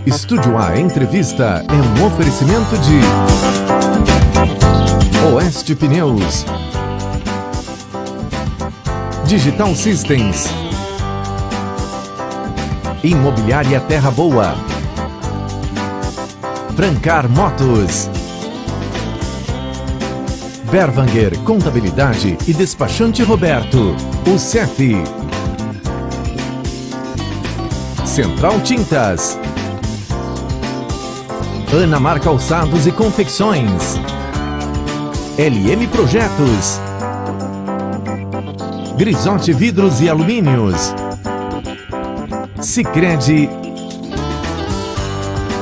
Estúdio A Entrevista é um oferecimento de Oeste Pneus, Digital Systems, Imobiliária Terra Boa, Francar Motos, Berwanger Contabilidade e Despachante Roberto, o CEF, Central Tintas, Anamar Calçados e Confecções, LM Projetos, Grisote Vidros e Alumínios, Sicredi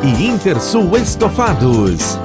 e Intersul Estofados.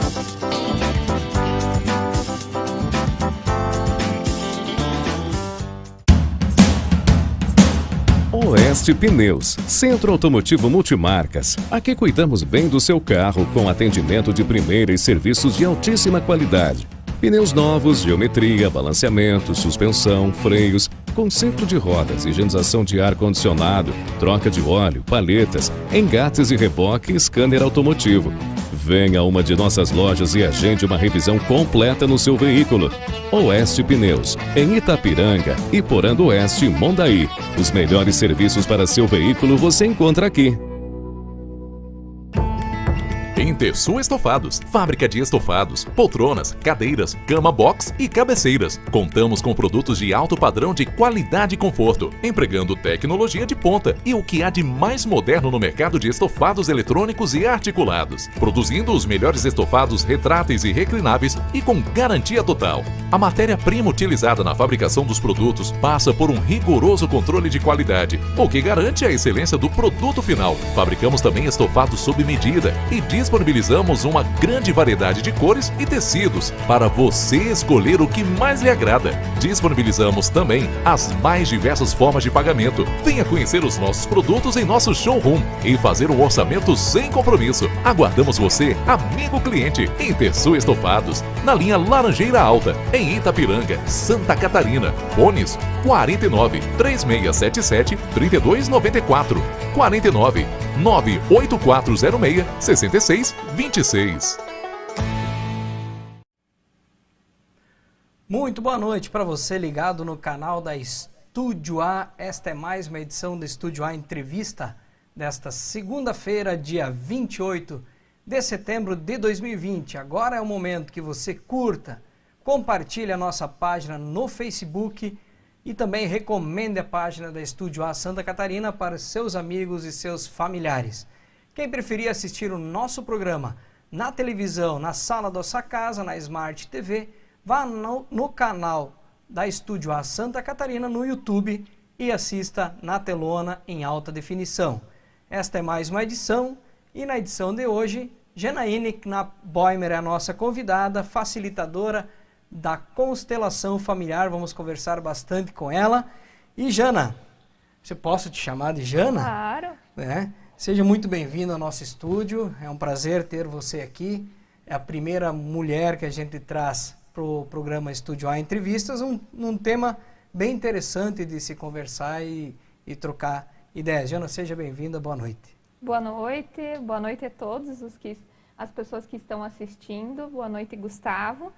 Oeste Pneus, Centro Automotivo Multimarcas. Aqui cuidamos bem do seu carro com atendimento de primeira e serviços de altíssima qualidade. Pneus novos, geometria, balanceamento, suspensão, freios, conserto de rodas, higienização de ar-condicionado, troca de óleo, paletas, engates e reboque e scanner automotivo. Venha a uma de nossas lojas e agende uma revisão completa no seu veículo. Oeste Pneus, em Itapiranga, Iporã do Oeste e Mondaí. Os melhores serviços para seu veículo você encontra aqui. Intersul Estofados, fábrica de estofados, poltronas, cadeiras, cama box e cabeceiras. Contamos com produtos de alto padrão de qualidade e conforto, empregando tecnologia de ponta e o que há de mais moderno no mercado de estofados eletrônicos e articulados, produzindo os melhores estofados retráteis e reclináveis e com garantia total. A matéria-prima utilizada na fabricação dos produtos passa por um rigoroso controle de qualidade, o que garante a excelência do produto final. Fabricamos também estofados sob medida e disponibilizamos uma grande variedade de cores e tecidos para você escolher o que mais lhe agrada. Disponibilizamos também as mais diversas formas de pagamento. Venha conhecer os nossos produtos em nosso showroom e fazer um orçamento sem compromisso. Aguardamos você, amigo cliente, em Intersul Estofados, na linha Laranjeira Alta, em Itapiranga, Santa Catarina. Fones 49 3677 3294, 49 98406 6626. Muito boa noite para você ligado no canal da Estúdio A. Esta é mais uma edição do Estúdio A Entrevista desta segunda-feira, dia 28 de setembro de 2020. Agora é o momento que você curta, compartilhe a nossa página no Facebook e também recomende a página da Estúdio A Santa Catarina para seus amigos e seus familiares. Quem preferir assistir o nosso programa na televisão, na sala da sua casa, na Smart TV, vá no canal da Estúdio A Santa Catarina no YouTube e assista na telona em alta definição. Esta é mais uma edição e na edição de hoje, Janaíne Knapp-Boimer é a nossa convidada, facilitadora da constelação familiar. Vamos conversar bastante com ela. E Jana, você posso te chamar de Jana? Claro. Seja muito bem-vindo ao nosso estúdio, é um prazer ter você aqui. É a primeira mulher que a gente traz para o programa Estúdio A Entrevistas, um tema bem interessante de se conversar e trocar ideias. Jana, seja bem-vinda, boa noite. Boa noite a todos as pessoas que estão assistindo. Boa noite, Gustavo.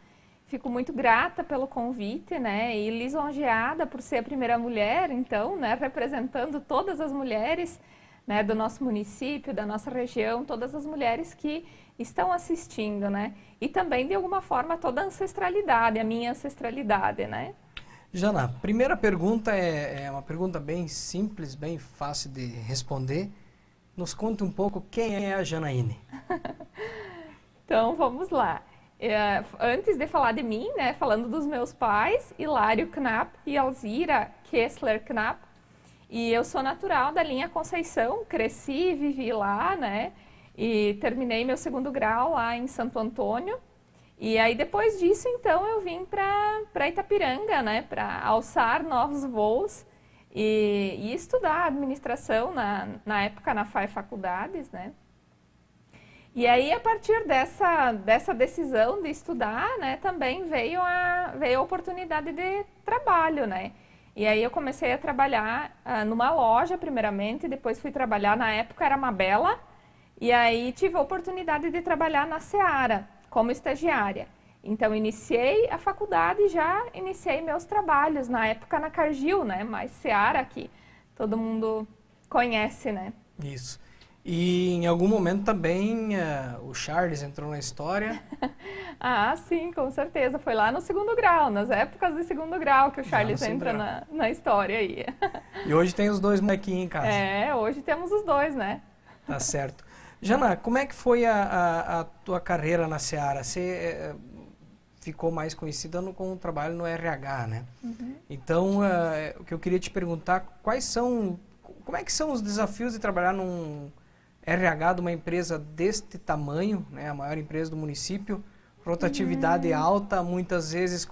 Fico muito grata pelo convite, né, e lisonjeada por ser a primeira mulher, então, né, representando todas as mulheres, né, do nosso município, da nossa região, todas as mulheres que estão assistindo, né, e também, de alguma forma, toda a ancestralidade, a minha ancestralidade, né. Jana, a primeira pergunta é uma pergunta bem simples, bem fácil de responder. Nos conta um pouco quem é a Janaíne. Então, vamos lá. Antes de falar de mim, né, falando dos meus pais, Hilário Knapp e Alzira Kessler Knapp, e eu sou natural da linha Conceição, cresci e vivi lá, né, e terminei meu segundo grau lá em Santo Antônio, e aí depois disso, então, eu vim para Itapiranga, né, para alçar novos voos e estudar administração na época na FAI Faculdades, né. E aí, a partir dessa decisão de estudar, né, também veio a oportunidade de trabalho, né. E aí eu comecei a trabalhar numa loja, primeiramente, depois fui trabalhar, na época era Mabela, E aí tive a oportunidade de trabalhar na Seara como estagiária. Então iniciei a faculdade e já iniciei meus trabalhos, na época na Cargill, né? Mas Seara que todo mundo conhece, né? Isso. E em algum momento também o Charles entrou na história. Ah, sim, com certeza. Foi lá no segundo grau, nas épocas de segundo grau que o Charles entra na história aí. E hoje tem os dois molequinhos em casa. É, hoje temos os dois, né? Tá certo. Jana, como é que foi a tua carreira na Seara? Você ficou mais conhecida com o trabalho no RH, né? Uhum. Então, o que eu queria te perguntar, como é que são os desafios de trabalhar num RH de uma empresa deste tamanho, né, a maior empresa do município, rotatividade alta, muitas vezes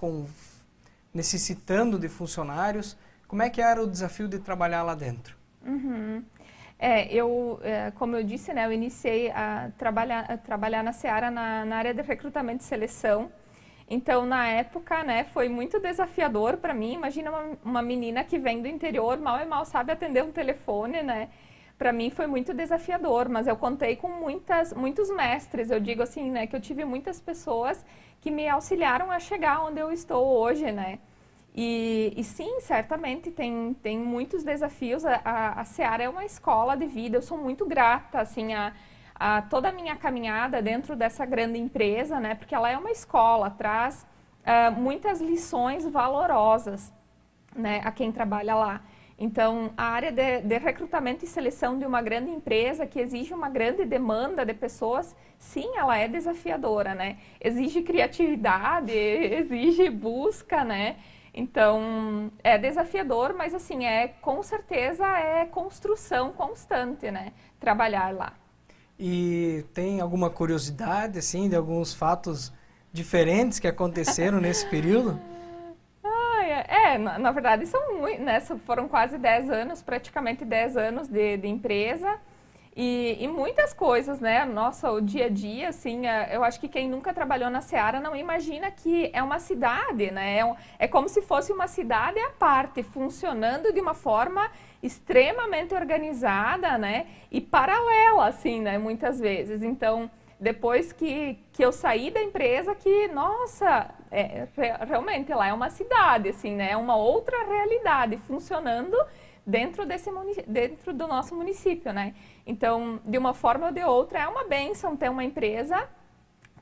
necessitando de funcionários. Como é que era o desafio de trabalhar lá dentro? Uhum. Como eu disse, né, eu iniciei a trabalhar na Seara na área de recrutamento e seleção. Então, na época, né, foi muito desafiador para mim. Imagina uma menina que vem do interior, mal e mal sabe atender um telefone, né? Para mim foi muito desafiador, mas eu contei com muitos mestres. Eu digo assim, né, que eu tive muitas pessoas que me auxiliaram a chegar onde eu estou hoje, né? E sim, certamente tem muitos desafios. A Seara é uma escola de vida. Eu sou muito grata, assim, a toda a minha caminhada dentro dessa grande empresa, né? Porque ela é uma escola, traz muitas lições valorosas, né, a quem trabalha lá. Então, a área de recrutamento e seleção de uma grande empresa que exige uma grande demanda de pessoas, sim, ela é desafiadora, né? Exige criatividade, exige busca, né? Então, é desafiador, mas assim, com certeza é construção constante, né? Trabalhar lá. E tem alguma curiosidade, assim, de alguns fatos diferentes que aconteceram nesse período? Na verdade, né, foram quase 10 anos, praticamente 10 anos de empresa e muitas coisas, né? Nossa, o dia a dia, assim, eu acho que quem nunca trabalhou na Seara não imagina que é uma cidade, né? É como se fosse uma cidade à parte, funcionando de uma forma extremamente organizada, né? E paralela, assim, né? Muitas vezes. Então, depois que eu saí da empresa, nossa, realmente lá é uma cidade, assim, né? É uma outra realidade funcionando dentro do nosso município, né? Então, de uma forma ou de outra, é uma bênção ter uma empresa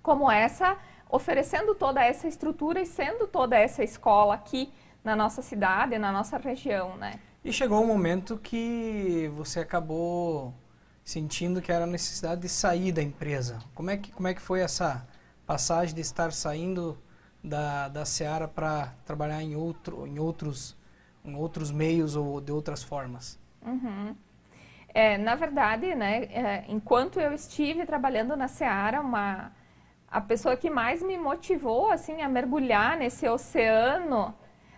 como essa, oferecendo toda essa estrutura e sendo toda essa escola aqui na nossa cidade, na nossa região, né? E chegou um momento que você acabou sentindo que era necessidade de sair da empresa. Como é que foi essa passagem de estar saindo da Seara para trabalhar em outros meios ou de outras formas? Uhum. Na verdade, né, enquanto eu estive trabalhando na Seara, a pessoa que mais me motivou assim, a mergulhar nesse oceano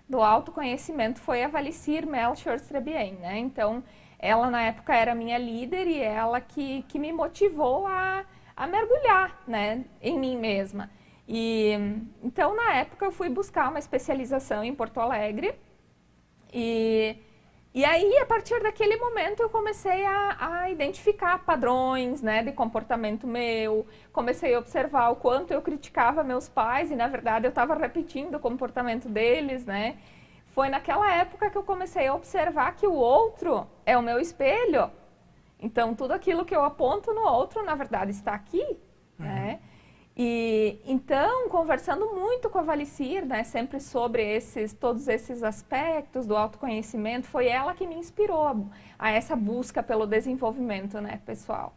do autoconhecimento foi a Valicir Melchior Strebien, né? Então, ela na época era minha líder e ela que me motivou a mergulhar, né, em mim mesma. Então, na época, eu fui buscar uma especialização em Porto Alegre e aí, a partir daquele momento, eu comecei a identificar padrões, né, de comportamento meu, comecei a observar o quanto eu criticava meus pais e, na verdade, eu estava repetindo o comportamento deles, né. Foi naquela época que eu comecei a observar que o outro é o meu espelho. Então, tudo aquilo que eu aponto no outro, na verdade, está aqui, né. E então, conversando muito com a Valicir, né, sempre sobre todos esses aspectos do autoconhecimento, foi ela que me inspirou a essa busca pelo desenvolvimento, né, pessoal.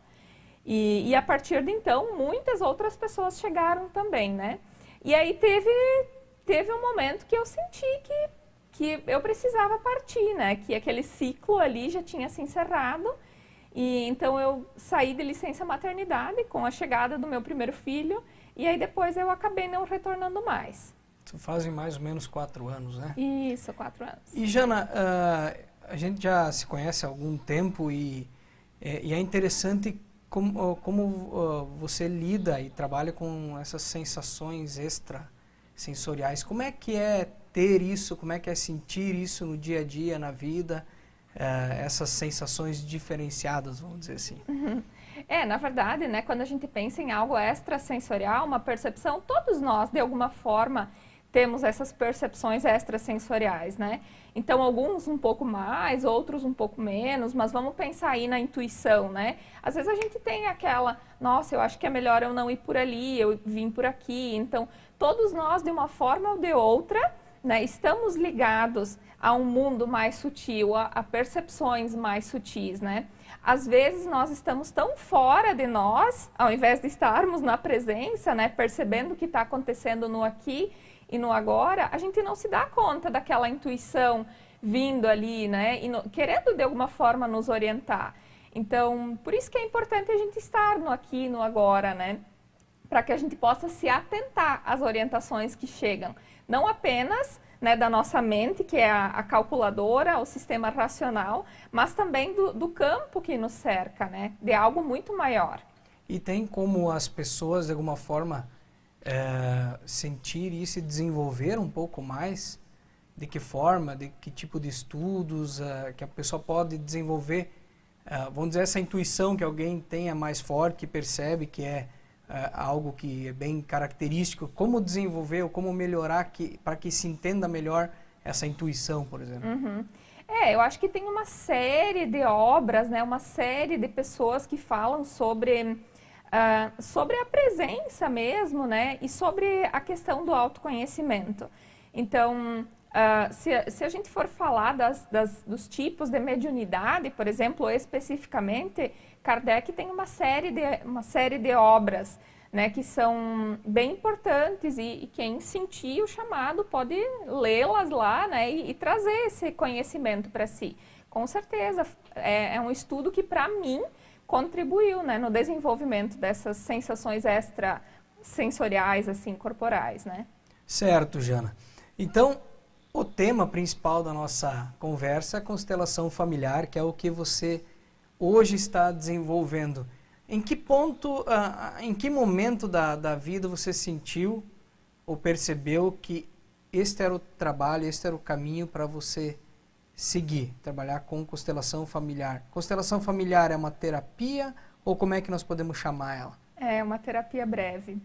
E a partir de então, muitas outras pessoas chegaram também, né. E aí teve um momento que eu senti que eu precisava partir, né, que aquele ciclo ali já tinha se encerrado. E então eu saí de licença maternidade com a chegada do meu primeiro filho e aí depois eu acabei não retornando mais. Isso fazem mais ou menos 4 anos, né? Isso, 4 anos. E Jana, a gente já se conhece há algum tempo e é interessante como você lida e trabalha com essas sensações extrasensoriais. Como é que é ter isso, como é que é sentir isso no dia a dia, na vida? Essas sensações diferenciadas, vamos dizer assim. Na verdade, né, quando a gente pensa em algo extrasensorial, uma percepção, todos nós, de alguma forma, temos essas percepções extrasensoriais, né? Então, alguns um pouco mais, outros um pouco menos, mas vamos pensar aí na intuição, né? Às vezes a gente tem aquela, nossa, eu acho que é melhor eu não ir por ali, eu vim por aqui. Então, todos nós, de uma forma ou de outra, né, estamos ligados a um mundo mais sutil, a percepções mais sutis, né? Às vezes nós estamos tão fora de nós, ao invés de estarmos na presença, né, percebendo o que está acontecendo no aqui e no agora, a gente não se dá conta daquela intuição vindo ali, né, e querendo de alguma forma nos orientar. Então, por isso que é importante a gente estar no aqui e no agora, né, para que a gente possa se atentar às orientações que chegam. Não apenas, né, da nossa mente, que é a calculadora, o sistema racional, mas também do campo que nos cerca, né, de algo muito maior. E tem como as pessoas, de alguma forma, sentir e se desenvolver um pouco mais? De que forma, de que tipo de estudos que a pessoa pode desenvolver? Vamos dizer, essa intuição que alguém tenha mais forte, que percebe que é algo que é bem característico. Como desenvolver ou como melhorar para que se entenda melhor essa intuição, por exemplo? Uhum. Eu acho que tem uma série de obras, né, uma série de pessoas que falam sobre a presença mesmo, né, e sobre a questão do autoconhecimento. Então, se a gente for falar dos tipos de mediunidade, por exemplo, especificamente, Kardec tem uma série de obras, né, que são bem importantes e quem sentir o chamado pode lê-las lá, né, e trazer esse conhecimento para si. Com certeza, é um estudo que, para mim, contribuiu, né, no desenvolvimento dessas sensações extrasensoriais, assim, corporais, né? Certo, Jana. Então, o tema principal da nossa conversa é a constelação familiar, que é o que você hoje está desenvolvendo. Em que ponto, em que momento da vida você sentiu ou percebeu que este era o trabalho, este era o caminho para você seguir, trabalhar com constelação familiar? Constelação familiar é uma terapia ou como é que nós podemos chamar ela? É uma terapia breve.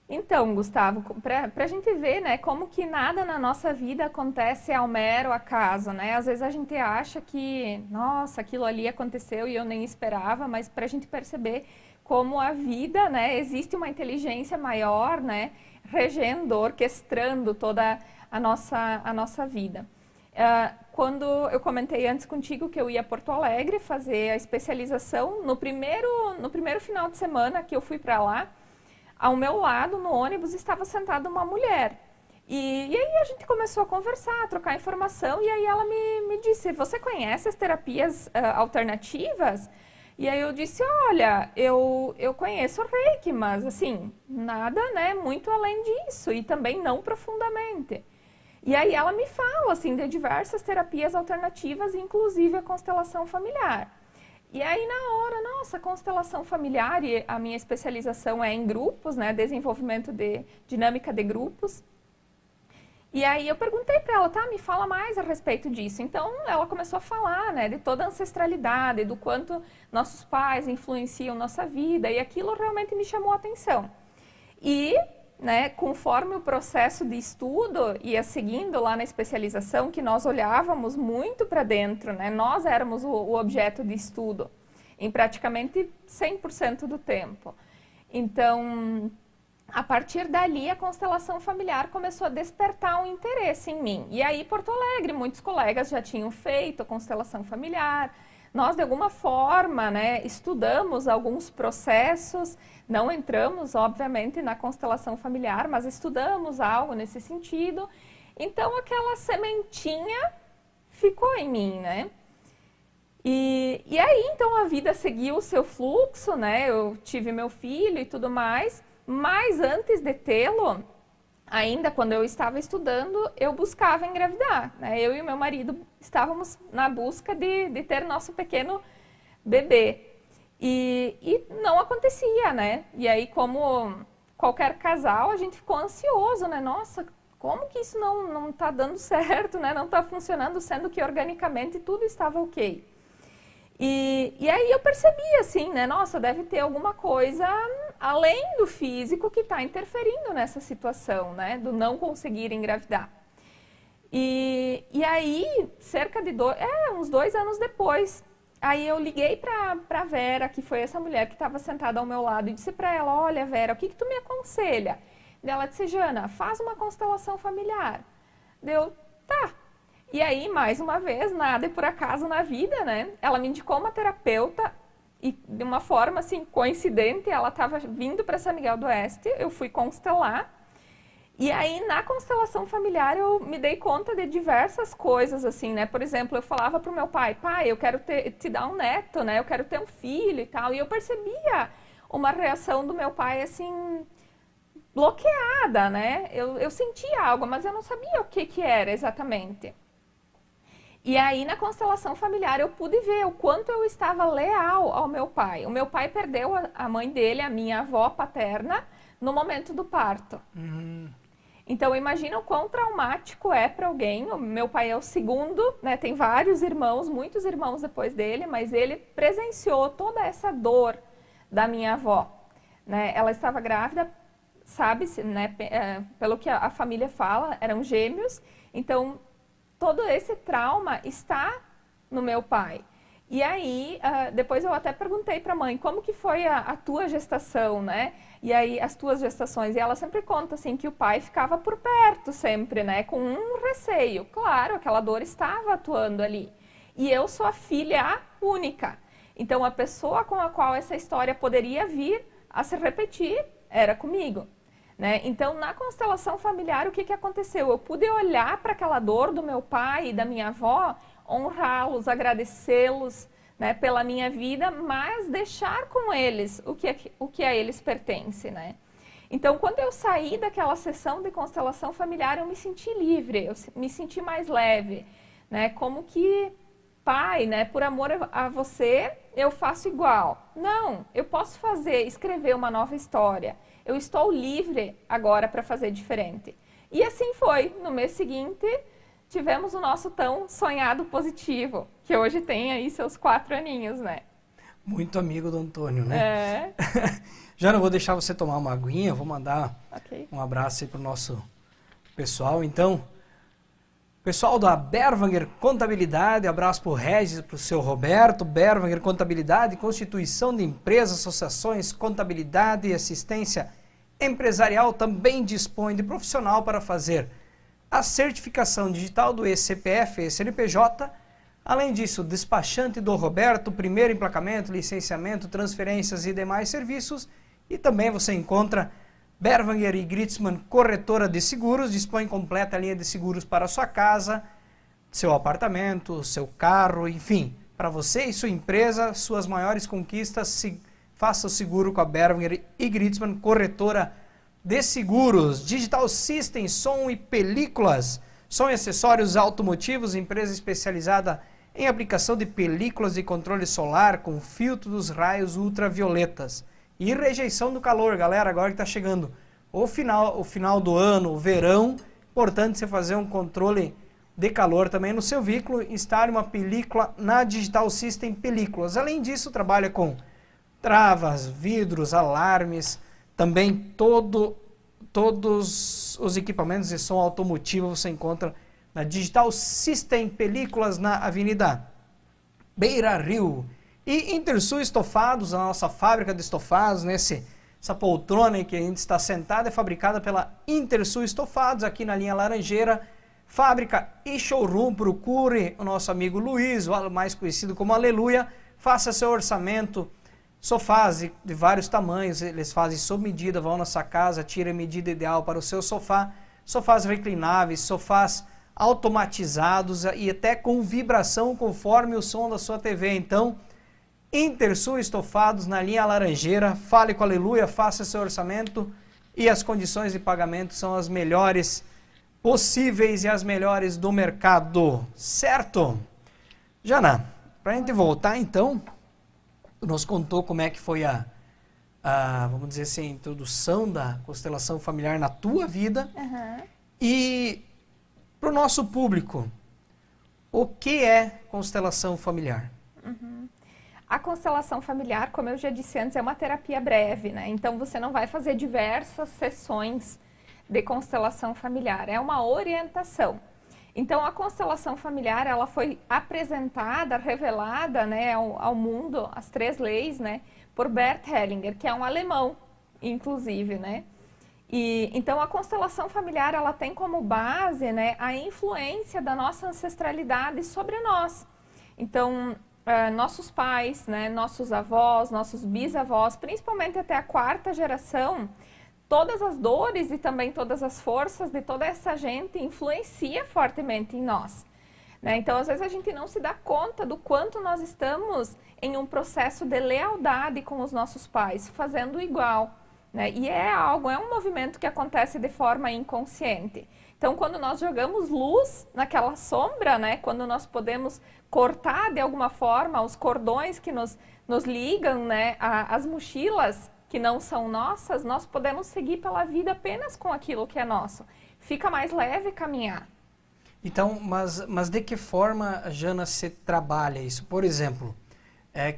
Então, Gustavo, para a gente ver, né, como que nada na nossa vida acontece ao mero acaso, né? Às vezes a gente acha que, nossa, aquilo ali aconteceu e eu nem esperava, mas para a gente perceber como a vida, né, existe uma inteligência maior, né, regendo, orquestrando toda a nossa vida. Quando eu comentei antes contigo que eu ia a Porto Alegre fazer a especialização, no primeiro final de semana que eu fui para lá, ao meu lado, no ônibus, estava sentada uma mulher. E aí a gente começou a conversar, a trocar informação, e aí ela me disse, você conhece as terapias alternativas? E aí eu disse, olha, eu conheço o Reiki, mas assim, nada, né, muito além disso, e também não profundamente. E aí ela me fala, assim, de diversas terapias alternativas, inclusive a constelação familiar. E aí na hora, nossa, constelação familiar, e a minha especialização é em grupos, né, desenvolvimento de dinâmica de grupos. E aí eu perguntei para ela, tá, me fala mais a respeito disso. Então ela começou a falar, né, de toda a ancestralidade, do quanto nossos pais influenciam nossa vida, e aquilo realmente me chamou a atenção. E, né, conforme o processo de estudo ia seguindo lá na especialização, que nós olhávamos muito para dentro, né, nós éramos o objeto de estudo em praticamente 100% do tempo. Então, a partir dali, a constelação familiar começou a despertar um interesse em mim. E aí, Porto Alegre, muitos colegas já tinham feito a constelação familiar. Nós, de alguma forma, né, estudamos alguns processos, não entramos, obviamente, na constelação familiar, mas estudamos algo nesse sentido. Então, aquela sementinha ficou em mim, né? E aí, então, a vida seguiu o seu fluxo, né? Eu tive meu filho e tudo mais, mas antes de tê-lo, ainda quando eu estava estudando, eu buscava engravidar, né? Eu e o meu marido estávamos na busca de ter nosso pequeno bebê. E não acontecia, né? E aí, como qualquer casal, a gente ficou ansioso, né? Nossa, como que isso não está dando certo, né? Não está funcionando, sendo que organicamente tudo estava ok. E aí eu percebi assim, né? Nossa, deve ter alguma coisa além do físico que está interferindo nessa situação, né? Do não conseguir engravidar. E aí, cerca de uns 2 anos depois, aí eu liguei pra Vera, que foi essa mulher que estava sentada ao meu lado, e disse para ela, olha Vera, o que tu me aconselha? E ela disse, Jana, faz uma constelação familiar. Deu, tá. E aí, mais uma vez, nada é por acaso na vida, né? Ela me indicou uma terapeuta e de uma forma, assim, coincidente, ela estava vindo para São Miguel do Oeste, eu fui constelar. E aí, na constelação familiar, eu me dei conta de diversas coisas, assim, né? Por exemplo, eu falava para o meu pai, eu quero te dar um neto, né? Eu quero ter um filho e tal. E eu percebia uma reação do meu pai, assim, bloqueada, né? Eu sentia algo, mas eu não sabia o que era exatamente. E aí, na constelação familiar, eu pude ver o quanto eu estava leal ao meu pai. O meu pai perdeu a mãe dele, a minha avó paterna, no momento do parto. Então, imagina o quão traumático é para alguém. O meu pai é o segundo, né? Tem vários irmãos, muitos irmãos depois dele, mas ele presenciou toda essa dor da minha avó, né? Ela estava grávida, sabe-se, né? Pelo que a família fala, eram gêmeos. Então, todo esse trauma está no meu pai. E aí, depois eu até perguntei para a mãe, como que foi a tua gestação, né? E aí, as tuas gestações. E ela sempre conta, assim, que o pai ficava por perto sempre, né? Com um receio. Claro, aquela dor estava atuando ali. E eu sou a filha única. Então, a pessoa com a qual essa história poderia vir a se repetir era comigo. Né? Então, na constelação familiar, o que aconteceu? Eu pude olhar para aquela dor do meu pai e da minha avó, honrá-los, agradecê-los, né, pela minha vida, mas deixar com eles o que a eles pertence, né? Então, quando eu saí daquela sessão de constelação familiar, eu me senti livre, eu me senti mais leve, né? Como que, pai, né, por amor a você, eu faço igual. Não, eu posso escrever uma nova história. Eu estou livre agora para fazer diferente. E assim foi. No mês seguinte, tivemos o nosso tão sonhado positivo, que hoje tem aí seus 4 aninhos, né? Muito amigo do Antônio, né? Já não vou deixar você tomar uma aguinha, vou mandar um abraço aí pro nosso pessoal. Então, pessoal da Berwanger Contabilidade, abraço pro Regis, pro seu Roberto. Berwanger Contabilidade, constituição de empresas, associações, contabilidade e assistência empresarial, também dispõe de profissional para fazer a certificação digital do eCPF e CNPJ. Além disso, despachante do Roberto, primeiro emplacamento, licenciamento, transferências e demais serviços. E também você encontra Berwanger e Gritzmann, corretora de seguros, dispõe completa linha de seguros para a sua casa, seu apartamento, seu carro, enfim, para você e sua empresa, suas maiores conquistas, faça o seguro com a Berwanger e Gritzmann, corretora de seguros. Digital System, som e películas, som e acessórios automotivos, empresa especializada em aplicação de películas de controle solar com filtro dos raios ultravioletas. E rejeição do calor, galera, agora que está chegando o final do ano, o verão, importante você fazer um controle de calor também no seu veículo, instale uma película na Digital System Películas. Além disso, trabalha com travas, vidros, alarmes, também todos os equipamentos de som automotivo você encontra na Digital System Películas, na Avenida Beira Rio. E Intersul Estofados, a nossa fábrica de estofados, né? Essa poltrona aí que a gente está sentado é fabricada pela Intersul Estofados, aqui na linha Laranjeira. Fábrica e showroom, procure o nosso amigo Luiz, o mais conhecido como Aleluia. Faça seu orçamento. Sofás de vários tamanhos, eles fazem sob medida, vão na sua casa, tira a medida ideal para o seu sofá. Sofás reclináveis, sofás automatizados e até com vibração conforme o som da sua TV. Então, Intersul Estofados na linha Laranjeira, fale com a Aleluia, faça seu orçamento e as condições de pagamento são as melhores possíveis e as melhores do mercado, certo? Jana, para a gente voltar então, nos contou como é que foi vamos dizer assim, a introdução da constelação familiar na tua vida. E para o nosso público, o que é constelação familiar? A constelação familiar, como eu já disse antes, é uma terapia breve, né? Então você não vai fazer diversas sessões de constelação familiar, é uma orientação. Então a constelação familiar, ela foi apresentada, revelada, né, ao mundo, as 3 leis, né, por Bert Hellinger, que é um alemão, inclusive, né? E então a constelação familiar, ela tem como base, né, a influência da nossa ancestralidade sobre nós. Então nossos pais, né, nossos avós, nossos bisavós, principalmente até a 4ª geração, todas as dores e também todas as forças de toda essa gente influencia fortemente em nós, né? Então, às vezes a gente não se dá conta do quanto nós estamos em um processo de lealdade com os nossos pais, fazendo igual, né? E é um movimento que acontece de forma inconsciente. Então, quando nós jogamos luz naquela sombra, né, quando nós podemos cortar de alguma forma os cordões que nos ligam, né, as mochilas que não são nossas, nós podemos seguir pela vida apenas com aquilo que é nosso. Fica mais leve caminhar. Então, mas de que forma, Jana, se trabalha isso? Por exemplo,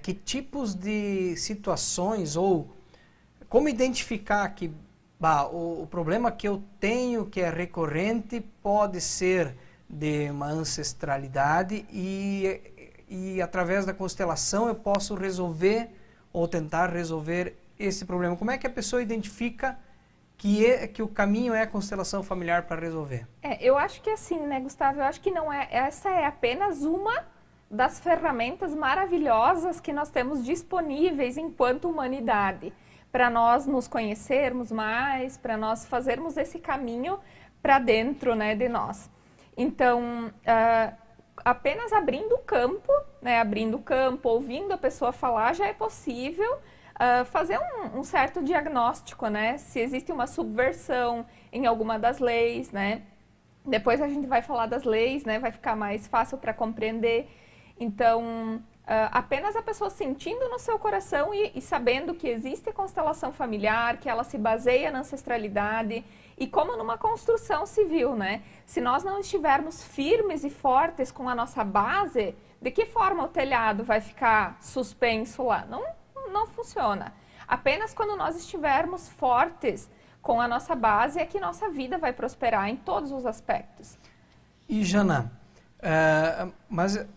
que tipos de situações ou como identificar que o problema que eu tenho, que é recorrente, pode ser de uma ancestralidade e através da constelação eu posso resolver ou tentar resolver esse problema. Como é que a pessoa identifica que o caminho é a constelação familiar para resolver? Eu acho que assim, né, Gustavo? Eu acho que não é. Essa é apenas uma das ferramentas maravilhosas que nós temos disponíveis enquanto humanidade, para nós nos conhecermos mais, para nós fazermos esse caminho para dentro, né, de nós. Então, apenas abrindo o campo, né, ouvindo a pessoa falar, já é possível fazer um certo diagnóstico, né, se existe uma subversão em alguma das leis, né. Depois a gente vai falar das leis, né, vai ficar mais fácil para compreender. Então, apenas a pessoa sentindo no seu coração e sabendo que existe constelação familiar, que ela se baseia na ancestralidade e como numa construção civil, né? Se nós não estivermos firmes e fortes com a nossa base, de que forma o telhado vai ficar suspenso lá? Não funciona. Apenas quando nós estivermos fortes com a nossa base é que nossa vida vai prosperar em todos os aspectos. E Jana, mas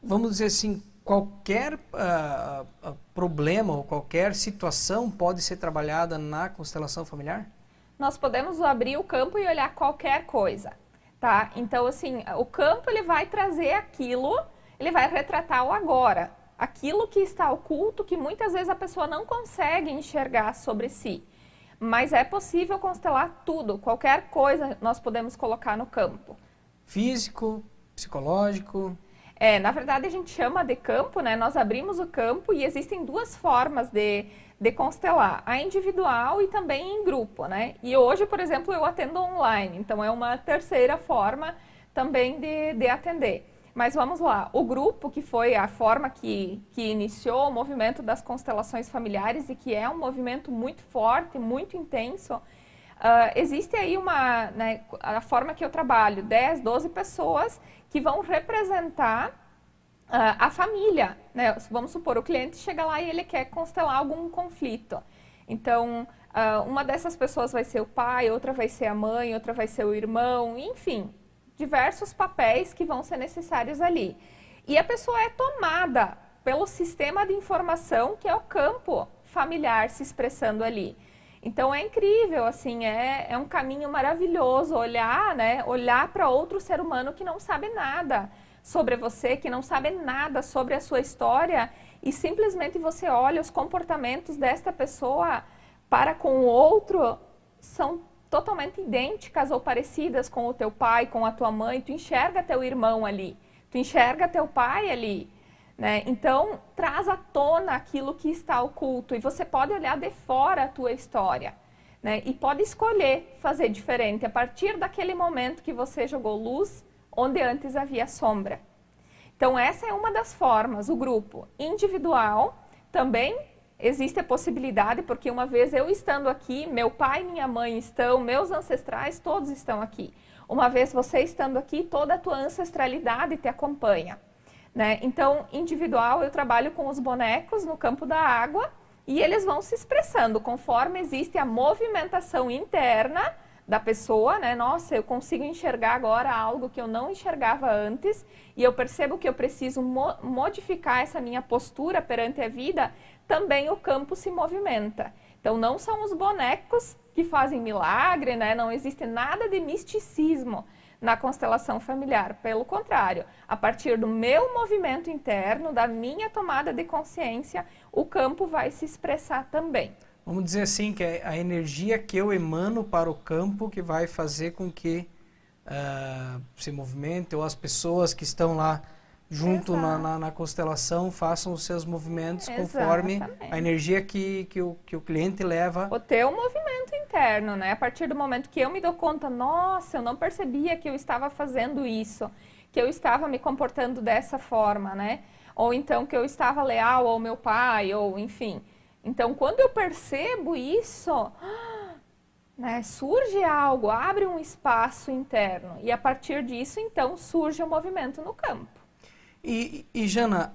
vamos dizer assim, qualquer problema ou qualquer situação pode ser trabalhada na constelação familiar? Nós podemos abrir o campo e olhar qualquer coisa, tá? Então, assim, o campo ele vai trazer aquilo, ele vai retratar o agora, aquilo que está oculto, que muitas vezes a pessoa não consegue enxergar sobre si. Mas é possível constelar tudo, qualquer coisa nós podemos colocar no campo. Físico, psicológico... Na verdade, a gente chama de campo, né? Nós abrimos o campo e existem 2 formas de constelar, a individual e também em grupo, né? E hoje, por exemplo, eu atendo online, então é uma terceira forma também de atender. Mas vamos lá, o grupo, que foi a forma que iniciou o movimento das constelações familiares e que é um movimento muito forte, muito intenso, existe aí né, a forma que eu trabalho, 10, 12 pessoas que vão representar a família, né? Vamos supor, o cliente chega lá e ele quer constelar algum conflito. Então, uma dessas pessoas vai ser o pai, outra vai ser a mãe, outra vai ser o irmão, enfim, diversos papéis que vão ser necessários ali. E a pessoa é tomada pelo sistema de informação que é o campo familiar se expressando ali. Então é incrível, assim, é um caminho maravilhoso olhar, né, olhar para outro ser humano que não sabe nada sobre você, que não sabe nada sobre a sua história e simplesmente você olha os comportamentos desta pessoa para com o outro, são totalmente idênticas ou parecidas com o teu pai, com a tua mãe, tu enxerga teu irmão ali, tu enxerga teu pai ali. Né? Então, traz à tona aquilo que está oculto e você pode olhar de fora a tua história, né? E pode escolher fazer diferente a partir daquele momento que você jogou luz onde antes havia sombra. Então, essa é uma das formas, o grupo individual. Também existe a possibilidade, porque uma vez eu estando aqui, meu pai e minha mãe estão, meus ancestrais todos estão aqui. Uma vez você estando aqui, toda a tua ancestralidade te acompanha. né? Então, individual, eu trabalho com os bonecos no campo da água e eles vão se expressando conforme existe a movimentação interna da pessoa, né? Nossa, eu consigo enxergar agora algo que eu não enxergava antes e eu percebo que eu preciso modificar essa minha postura perante a vida, também o campo se movimenta. Então, não são os bonecos que fazem milagre, né? Não existe nada de misticismo na constelação familiar. Pelo contrário, a partir do meu movimento interno, da minha tomada de consciência, o campo vai se expressar também. Vamos dizer assim, que é a energia que eu emano para o campo que vai fazer com que se movimente, ou as pessoas que estão lá junto na constelação façam os seus movimentos conforme a energia que o cliente leva. O teu movimento interno, né? A partir do momento que eu me dou conta, nossa, eu não percebia que eu estava fazendo isso, que eu estava me comportando dessa forma, né? Ou então que eu estava leal ao meu pai, ou enfim. Então, quando eu percebo isso, né, surge algo, abre um espaço interno. E a partir disso, então, surge o movimento no campo. E Jana,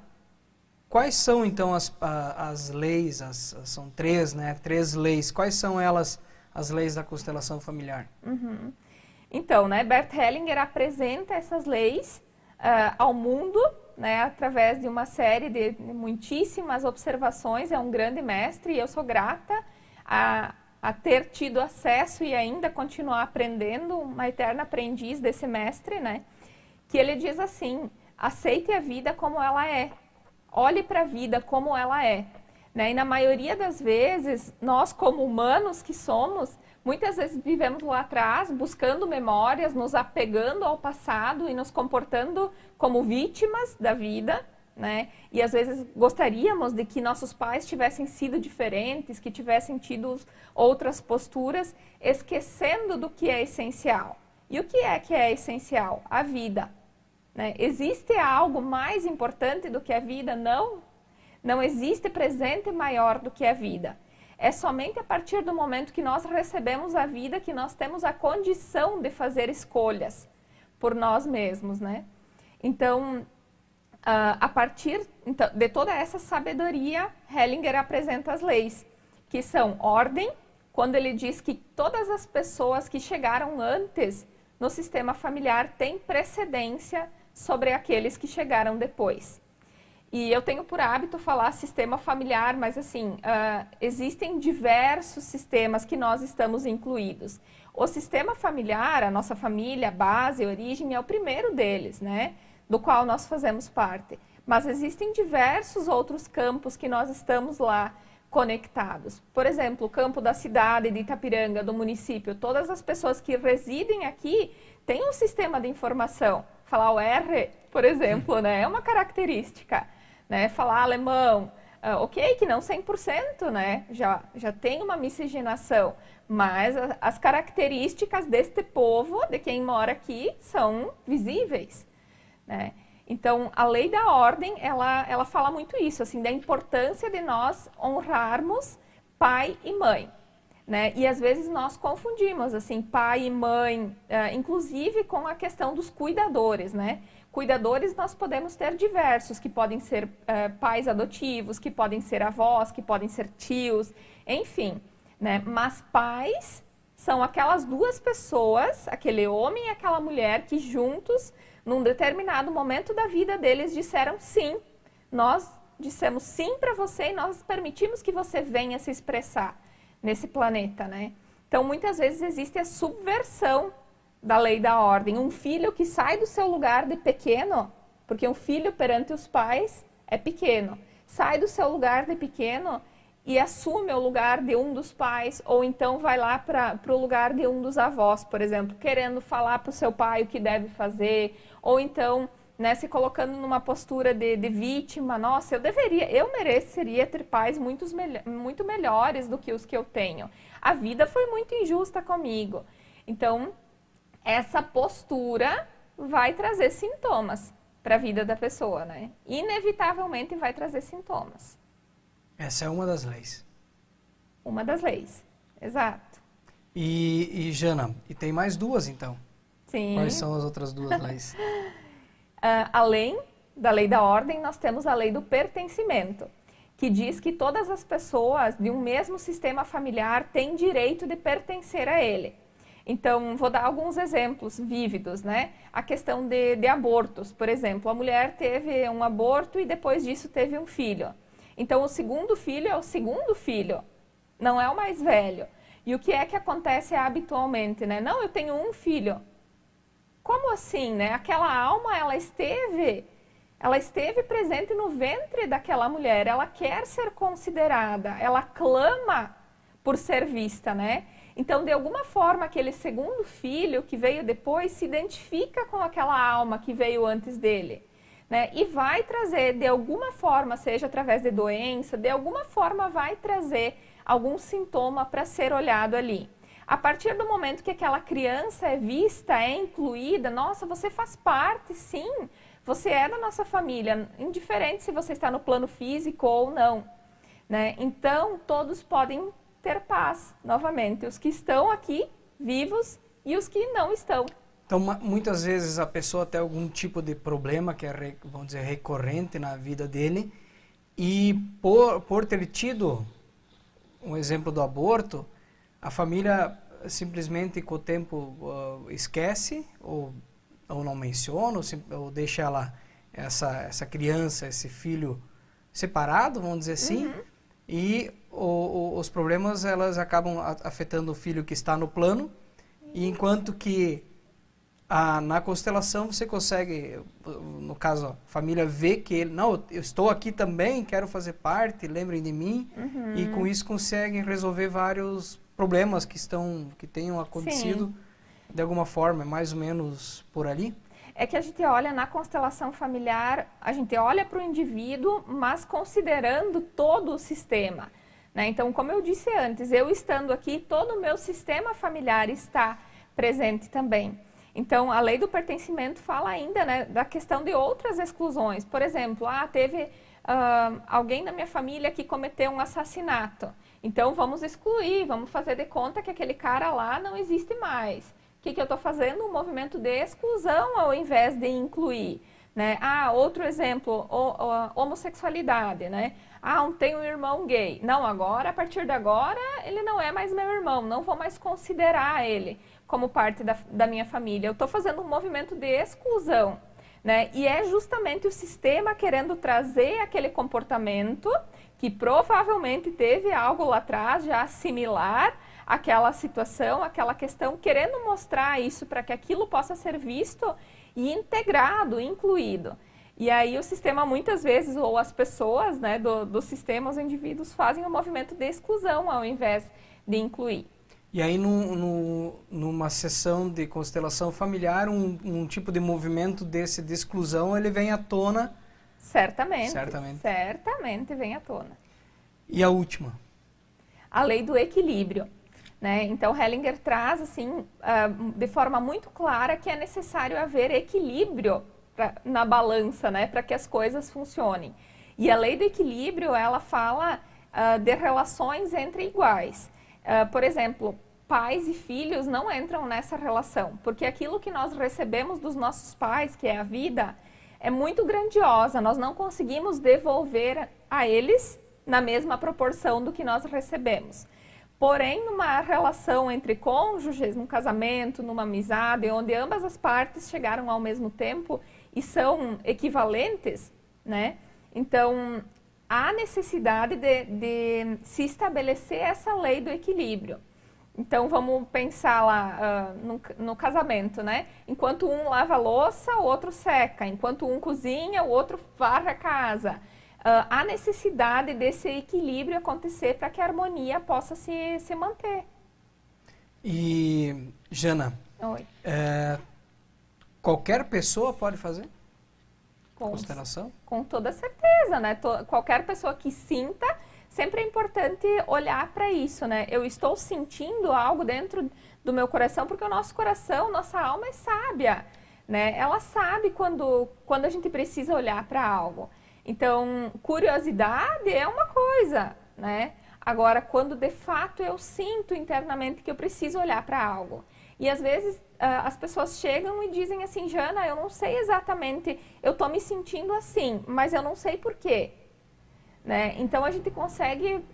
quais são então as leis, são três, né? 3 leis, quais são elas, as leis da constelação familiar? Uhum. Então, né, Bert Hellinger apresenta essas leis ao mundo, né, através de uma série de muitíssimas observações. É um grande mestre e eu sou grata a ter tido acesso e ainda continuar aprendendo, uma eterna aprendiz desse mestre, né? Que ele diz assim: aceite a vida como ela é, olhe para a vida como ela é, né? E na maioria das vezes, nós como humanos que somos, muitas vezes vivemos lá atrás, buscando memórias, nos apegando ao passado e nos comportando como vítimas da vida, né? E às vezes gostaríamos de que nossos pais tivessem sido diferentes, que tivessem tido outras posturas, esquecendo do que é essencial. E o que é essencial? A vida. Né? Existe algo mais importante do que a vida? Não. Não existe presente maior do que a vida. É somente a partir do momento que nós recebemos a vida que nós temos a condição de fazer escolhas por nós mesmos, né? Então, a partir de toda essa sabedoria, Hellinger apresenta as leis, que são ordem, quando ele diz que todas as pessoas que chegaram antes no sistema familiar têm precedência sobre aqueles que chegaram depois. E eu tenho por hábito falar sistema familiar, mas assim, existem diversos sistemas que nós estamos incluídos. O sistema familiar, a nossa família, a base, a origem, é o primeiro deles, né? Do qual nós fazemos parte. Mas existem diversos outros campos que nós estamos lá conectados. Por exemplo, o campo da cidade de Itapiranga, do município. Todas as pessoas que residem aqui têm um sistema de informação. Falar o R, por exemplo, né? É uma característica. Né? Falar alemão, ok, que não 100%, né? Já tem uma miscigenação, mas as características deste povo, de quem mora aqui, são visíveis, né? Então, a lei da ordem, ela fala muito isso, assim, da importância de nós honrarmos pai e mãe, né? E às vezes nós confundimos, assim, pai e mãe, inclusive com a questão dos cuidadores, né? Cuidadores nós podemos ter diversos, que podem ser pais adotivos, que podem ser avós, que podem ser tios, enfim, né? Mas pais são aquelas duas pessoas, aquele homem e aquela mulher que juntos, num determinado momento da vida deles, disseram sim. Nós dissemos sim para você e nós permitimos que você venha se expressar nesse planeta, né? Então, muitas vezes existe a subversão da lei da ordem. Um filho que sai do seu lugar de pequeno, porque um filho perante os pais é pequeno, sai do seu lugar de pequeno e assume o lugar de um dos pais, ou então vai lá para o lugar de um dos avós, por exemplo, querendo falar para o seu pai o que deve fazer, ou então, né, se colocando numa postura de vítima. Nossa, eu mereceria ter pais muito melhores do que os que eu tenho. A vida foi muito injusta comigo. Então, essa postura vai trazer sintomas para a vida da pessoa, né? Inevitavelmente vai trazer sintomas. Essa é uma das leis. Uma das leis, exato. E Jana, e tem mais duas então? Sim. Quais são as outras duas leis? Além da lei da ordem, nós temos a lei do pertencimento, que diz que todas as pessoas de um mesmo sistema familiar têm direito de pertencer a ele. Então, vou dar alguns exemplos vívidos, né? A questão de abortos, por exemplo, a mulher teve um aborto e depois disso teve um filho. Então, o segundo filho é o segundo filho, não é o mais velho. E o que é que acontece habitualmente, né? Não, eu tenho um filho. Como assim, né? Aquela alma, ela esteve presente no ventre daquela mulher, ela quer ser considerada, ela clama por ser vista, né? Então, de alguma forma, aquele segundo filho que veio depois se identifica com aquela alma que veio antes dele, né? E vai trazer, de alguma forma, seja através de doença, de alguma forma vai trazer algum sintoma para ser olhado ali. A partir do momento que aquela criança é vista, é incluída, nossa, você faz parte, sim, você é da nossa família, indiferente se você está no plano físico ou não, né? Então, todos podem ter paz, novamente, os que estão aqui vivos e os que não estão. Então, muitas vezes a pessoa tem algum tipo de problema que é, vamos dizer, recorrente na vida dele e por ter tido um exemplo do aborto, a família simplesmente com o tempo esquece ou não menciona ou deixa essa criança, esse filho separado, vamos dizer assim, e os problemas elas acabam afetando o filho que está no plano, e enquanto que na constelação você consegue, no caso, a família vê que ele, não, eu estou aqui também, quero fazer parte, lembrem de mim, e com isso conseguem resolver vários problemas que tenham acontecido. Sim. De alguma forma, mais ou menos por ali? É que a gente olha na constelação familiar, a gente olha para o indivíduo, mas considerando todo o sistema, né? Então, como eu disse antes, eu estando aqui, todo o meu sistema familiar está presente também. Então, a lei do pertencimento fala ainda, né, da questão de outras exclusões. Por exemplo, teve alguém da minha família que cometeu um assassinato. Então, vamos excluir, vamos fazer de conta que aquele cara lá não existe mais. O que eu estou fazendo? Um movimento de exclusão ao invés de incluir, né? Outro exemplo, homossexualidade, né? Tenho um irmão gay. Não, agora, a partir de agora, ele não é mais meu irmão, não vou mais considerar ele como parte da minha família. Eu estou fazendo um movimento de exclusão, né? E é justamente o sistema querendo trazer aquele comportamento que provavelmente teve algo lá atrás já similar àquela situação, aquela questão, querendo mostrar isso para que aquilo possa ser visto e integrado, incluído. E aí o sistema muitas vezes, ou as pessoas, né, do sistema, os indivíduos fazem um movimento de exclusão ao invés de incluir. E aí numa sessão de constelação familiar, um tipo de movimento desse de exclusão, ele vem à tona. Certamente vem à tona. E a última? A lei do equilíbrio, né? Então, Hellinger traz, assim, de forma muito clara que é necessário haver equilíbrio na balança, né? Para que as coisas funcionem. E a lei do equilíbrio, ela fala de relações entre iguais. Por exemplo, pais e filhos não entram nessa relação, porque aquilo que nós recebemos dos nossos pais, que é a vida, é muito grandiosa, nós não conseguimos devolver a eles na mesma proporção do que nós recebemos. Porém, numa relação entre cônjuges, num casamento, numa amizade, onde ambas as partes chegaram ao mesmo tempo e são equivalentes, né? Então, há necessidade de se estabelecer essa lei do equilíbrio. Então, vamos pensar lá no casamento, né? Enquanto um lava a louça, o outro seca. Enquanto um cozinha, o outro varre a casa. Há necessidade desse equilíbrio acontecer para que a harmonia possa se manter. E, Jana, Oi. Qualquer pessoa pode fazer constelação? Com toda certeza, né? Qualquer pessoa que sinta, sempre é importante olhar para isso, né? Eu estou sentindo algo dentro do meu coração, porque o nosso coração, nossa alma é sábia, né? Ela sabe quando a gente precisa olhar para algo. Então, curiosidade é uma coisa, né? Agora, quando de fato eu sinto internamente que eu preciso olhar para algo. E às vezes as pessoas chegam e dizem assim, Jana, eu não sei exatamente, eu estou me sentindo assim, mas eu não sei por quê. Né? Então, a gente consegue,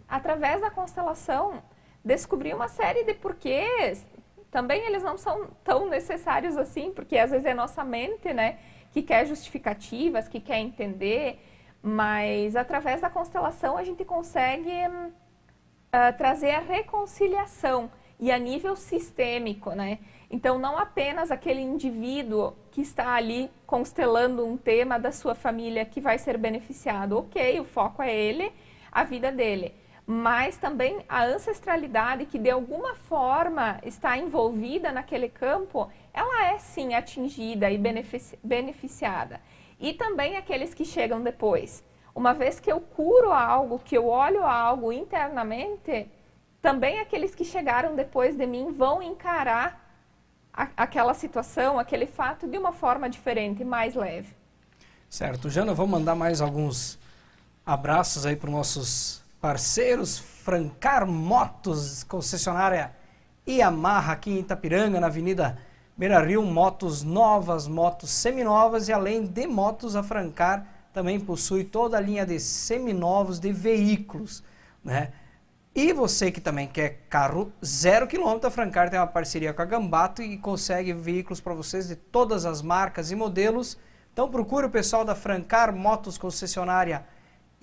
através da constelação, descobrir uma série de porquês. Também eles não são tão necessários assim, porque às vezes é nossa mente, né, que quer justificativas, que quer entender, mas através da constelação a gente consegue trazer a reconciliação e a nível sistêmico, né? Então, não apenas aquele indivíduo que está ali constelando um tema da sua família que vai ser beneficiado. Ok, o foco é ele, a vida dele. Mas também a ancestralidade que de alguma forma está envolvida naquele campo, ela é sim atingida e beneficiada. E também aqueles que chegam depois. Uma vez que eu curo algo, que eu olho algo internamente, também aqueles que chegaram depois de mim vão encarar aquela situação, aquele fato de uma forma diferente, mais leve. Certo. Jana, vou mandar mais alguns abraços aí para os nossos parceiros. Francar Motos, concessionária Yamaha aqui em Itapiranga, na Avenida Beira-Rio, motos novas, motos seminovas e além de motos, a Francar também possui toda a linha de seminovos de veículos, né? E você que também quer carro 0 km, a Francar tem uma parceria com a Gambato e consegue veículos para vocês de todas as marcas e modelos. Então procure o pessoal da Francar Motos, concessionária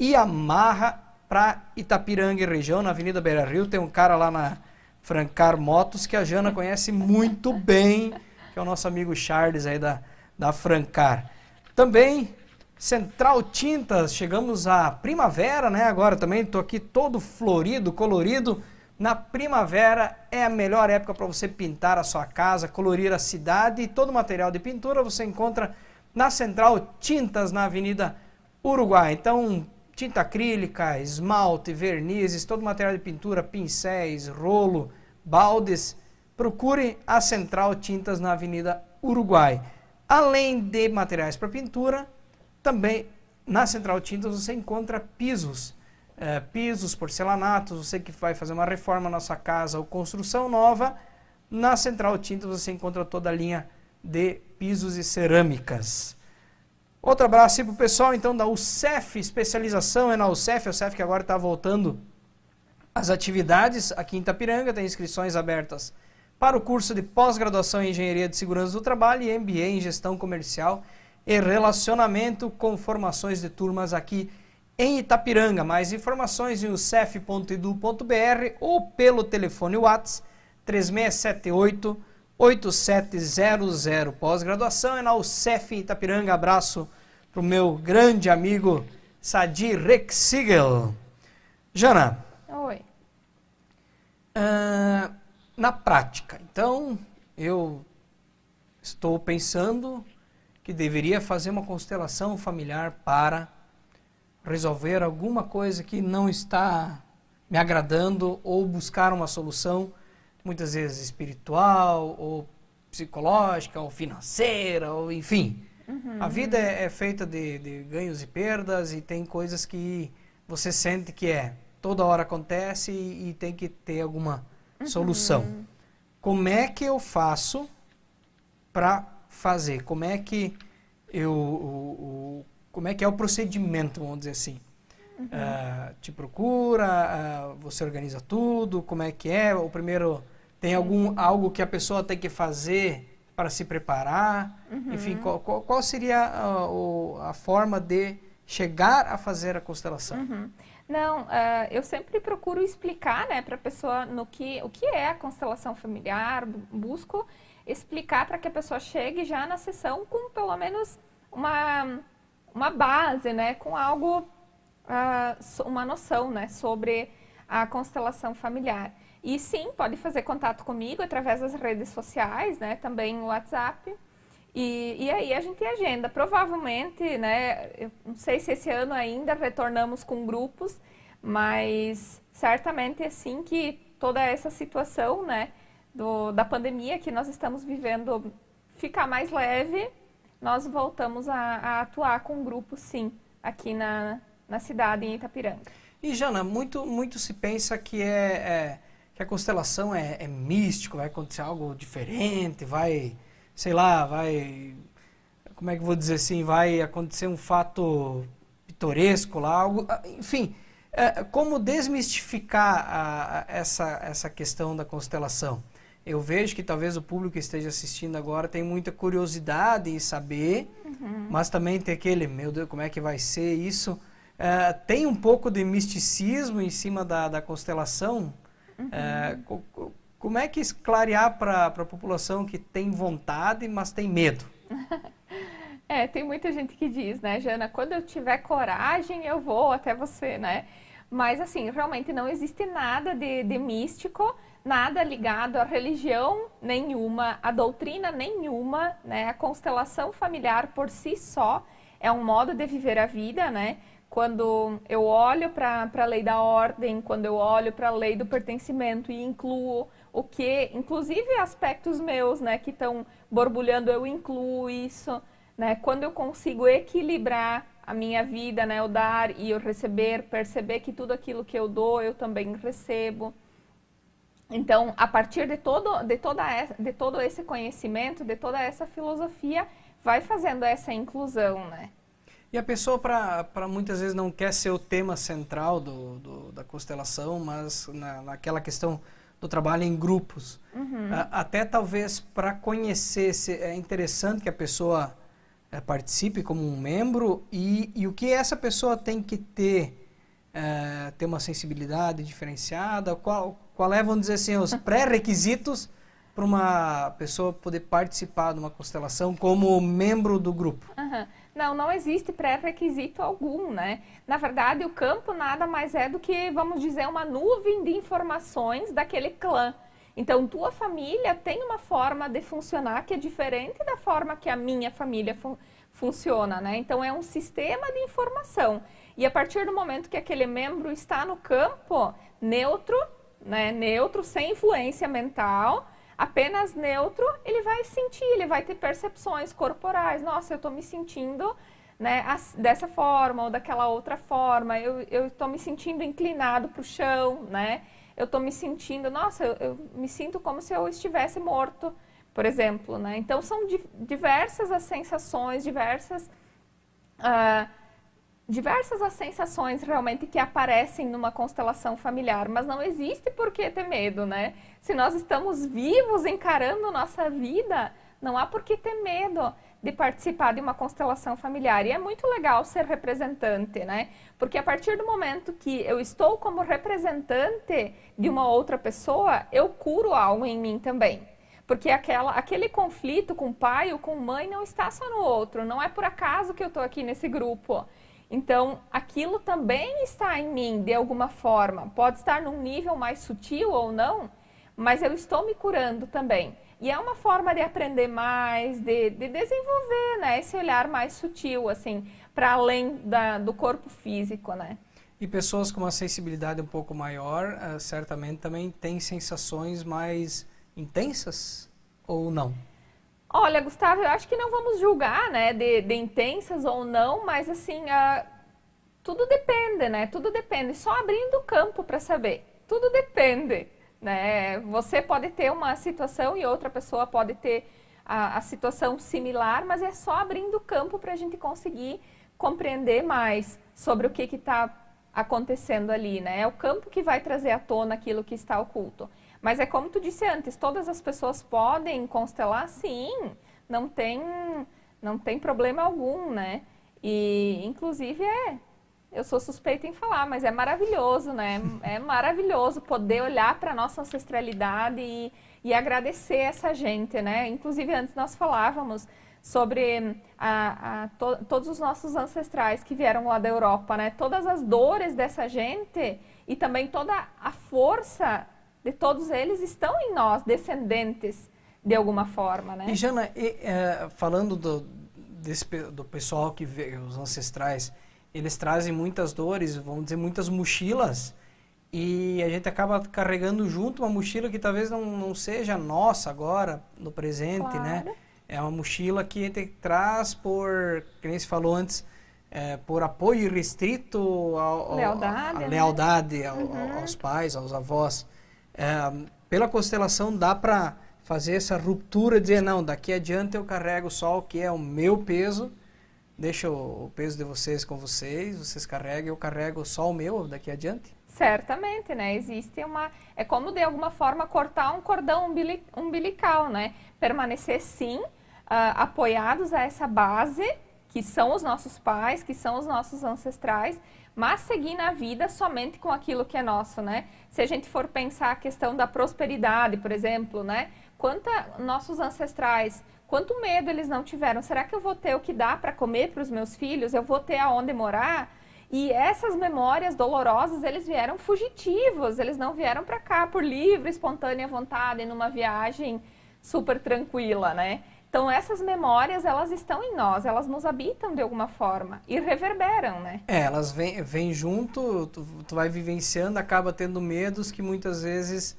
Yamaha para Itapiranga e região, na Avenida Beira-Rio. Tem um cara lá na Francar Motos que a Jana conhece muito bem, que é o nosso amigo Charles aí da Francar. Também Central Tintas, chegamos à primavera, né? Agora também estou aqui todo florido, colorido. Na primavera é a melhor época para você pintar a sua casa, colorir a cidade. E todo o material de pintura você encontra na Central Tintas, na Avenida Uruguai. Então, tinta acrílica, esmalte, vernizes, todo o material de pintura, pincéis, rolo, baldes. Procure a Central Tintas na Avenida Uruguai. Além de materiais para pintura, também na Central Tintas você encontra pisos, pisos, porcelanatos. Você que vai fazer uma reforma na sua casa ou construção nova, na Central Tintas você encontra toda a linha de pisos e cerâmicas. Outro abraço aí para o pessoal então da UCEF, especialização é na UCEF, a UCEF que agora está voltando às atividades aqui em Itapiranga, tem inscrições abertas para o curso de pós-graduação em Engenharia de Segurança do Trabalho e MBA em Gestão Comercial e Relacionamento, com formações de turmas aqui em Itapiranga. Mais informações em ucef.edu.br ou pelo telefone WhatsApp 3678-8700. Pós-graduação é na UCEF em Itapiranga. Abraço para o meu grande amigo Sadi Rexigel. Jana. Oi. Na prática, então, eu estou pensando que deveria fazer uma constelação familiar para resolver alguma coisa que não está me agradando ou buscar uma solução, muitas vezes espiritual ou psicológica ou financeira, ou enfim. A vida é feita de ganhos e perdas e tem coisas que você sente que toda hora acontece e tem que ter alguma solução. Como é que eu faço para fazer? Como é que como é que é o procedimento, vamos dizer assim? Te procura, você organiza tudo, como é que é? O primeiro, tem algo que a pessoa tem que fazer para se preparar? Enfim, qual seria a forma de chegar a fazer a constelação? Não, eu sempre procuro explicar, né, para a pessoa o que é a constelação familiar, busco explicar para que a pessoa chegue já na sessão com pelo menos uma base, né, com algo, uma noção, né, sobre a constelação familiar. E sim, pode fazer contato comigo através das redes sociais, né, também o WhatsApp. E aí a gente agenda. Provavelmente, né, eu não sei se esse ano ainda retornamos com grupos, mas certamente assim que toda essa situação, né, da pandemia que nós estamos vivendo ficar mais leve, nós voltamos a atuar com grupos, sim, aqui na cidade, em Itapiranga. E, Jana, muito se pensa que que a constelação é místico, vai acontecer algo diferente, vai, sei lá, vai, como é que eu vou dizer assim, vai acontecer um fato pitoresco lá, algo, enfim, como desmistificar essa questão da constelação? Eu vejo que talvez o público que esteja assistindo agora tem muita curiosidade em saber, mas também tem aquele, meu Deus, como é que vai ser isso? Tem um pouco de misticismo em cima da constelação. Como é que esclarear para a população que tem vontade, mas tem medo? Tem muita gente que diz, né, Jana, quando eu tiver coragem eu vou até você, né? Mas assim, realmente não existe nada de místico, nada ligado a religião nenhuma, a doutrina nenhuma, né? A constelação familiar por si só é um modo de viver a vida, né? Quando eu olho para a lei da ordem, quando eu olho para a lei do pertencimento e incluo o que, inclusive aspectos meus, né, que estão borbulhando, eu incluo isso, né? Quando eu consigo equilibrar a minha vida, né, o dar e o receber, perceber que tudo aquilo que eu dou, eu também recebo. Então, a partir de todo esse conhecimento, de toda essa filosofia, vai fazendo essa inclusão, né? E a pessoa, para muitas vezes, não quer ser o tema central da constelação, mas naquela questão do trabalho em grupos. Até talvez para conhecer, é interessante que a pessoa participe como um membro e o que essa pessoa tem que ter uma sensibilidade diferenciada, qual é, vamos dizer assim, os pré-requisitos para uma pessoa poder participar de uma constelação como membro do grupo? Não existe pré-requisito algum, né? Na verdade, o campo nada mais é do que, vamos dizer, uma nuvem de informações daquele clã. Então, tua família tem uma forma de funcionar que é diferente da forma que a minha família funciona, né? Então, é um sistema de informação. E a partir do momento que aquele membro está no campo neutro, né? Neutro, sem influência mental, apenas neutro, ele vai sentir, ele vai ter percepções corporais. Nossa, eu estou me sentindo, né, dessa forma ou daquela outra forma. Eu estou me sentindo inclinado para o chão, né? Eu estou me sentindo, nossa, eu me sinto como se eu estivesse morto, por exemplo, né? Então, são diversas as sensações, diversas as sensações realmente que aparecem numa constelação familiar, mas não existe por que ter medo, né? Se nós estamos vivos encarando nossa vida, não há por que ter medo de participar de uma constelação familiar. E é muito legal ser representante, né? Porque a partir do momento que eu estou como representante de uma outra pessoa, eu curo algo em mim também. Porque aquele conflito com o pai ou com a mãe não está só no outro, não é por acaso que eu estou aqui nesse grupo. Então, aquilo também está em mim, de alguma forma. Pode estar num nível mais sutil ou não, mas eu estou me curando também. E é uma forma de aprender mais, de desenvolver, né, esse olhar mais sutil, assim, para além do corpo físico, né? E pessoas com uma sensibilidade um pouco maior, certamente também têm sensações mais intensas ou não? Olha, Gustavo, eu acho que não vamos julgar, né, de intensas ou não, mas assim, tudo depende, né? Tudo depende. Só abrindo o campo para saber. Tudo depende, né? Você pode ter uma situação e outra pessoa pode ter a situação similar, mas é só abrindo o campo para a gente conseguir compreender mais sobre o que está acontecendo ali, né? É o campo que vai trazer à tona aquilo que está oculto. Mas é como tu disse antes, todas as pessoas podem constelar? Sim, não tem problema algum, né? E, inclusive, eu sou suspeita em falar, mas é maravilhoso, né? É maravilhoso poder olhar para a nossa ancestralidade e agradecer essa gente, né? Inclusive, antes nós falávamos sobre todos os nossos ancestrais que vieram lá da Europa, né? Todas as dores dessa gente e também toda a força de todos eles estão em nós, descendentes, de alguma forma, né? E, Jana, falando do pessoal que vê, os ancestrais, eles trazem muitas dores, vamos dizer, muitas mochilas, e a gente acaba carregando junto uma mochila que talvez não seja nossa agora, no presente, claro, né? É uma mochila que a gente traz por, como se falou antes, por apoio restrito à lealdade, né? aos pais, aos avós. Pela constelação dá para fazer essa ruptura, dizer, não, daqui adiante eu carrego só o que é o meu peso, deixa o peso de vocês com vocês carregam, eu carrego só o meu daqui adiante? Certamente, né? Existe é como de alguma forma cortar um cordão umbilical, né? Permanecer sim, apoiados a essa base, que são os nossos pais, que são os nossos ancestrais, mas seguir na vida somente com aquilo que é nosso, né? Se a gente for pensar a questão da prosperidade, por exemplo, né? Nossos ancestrais, quanto medo eles não tiveram? Será que eu vou ter o que dá para comer para os meus filhos? Eu vou ter aonde morar? E essas memórias dolorosas, eles vieram fugitivos, eles não vieram para cá por livre, espontânea vontade, numa viagem super tranquila, né? Então, essas memórias, elas estão em nós, elas nos habitam de alguma forma e reverberam, né? Elas vêm junto, tu vai vivenciando, acaba tendo medos que muitas vezes...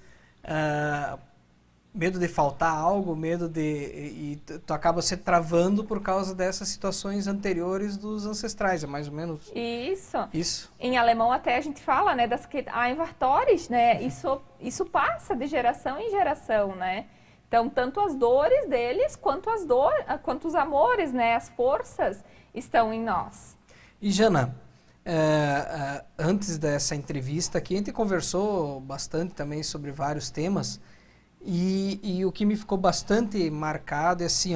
medo de faltar algo, e tu acaba se travando por causa dessas situações anteriores dos ancestrais, é mais ou menos isso. Em alemão até a gente fala, né, das Einvartores, né? Isso passa de geração em geração, né? Então, tanto as dores deles, quanto os amores, né? As forças estão em nós. E Jana, antes dessa entrevista aqui, a gente conversou bastante também sobre vários temas, e o que me ficou bastante marcado é assim,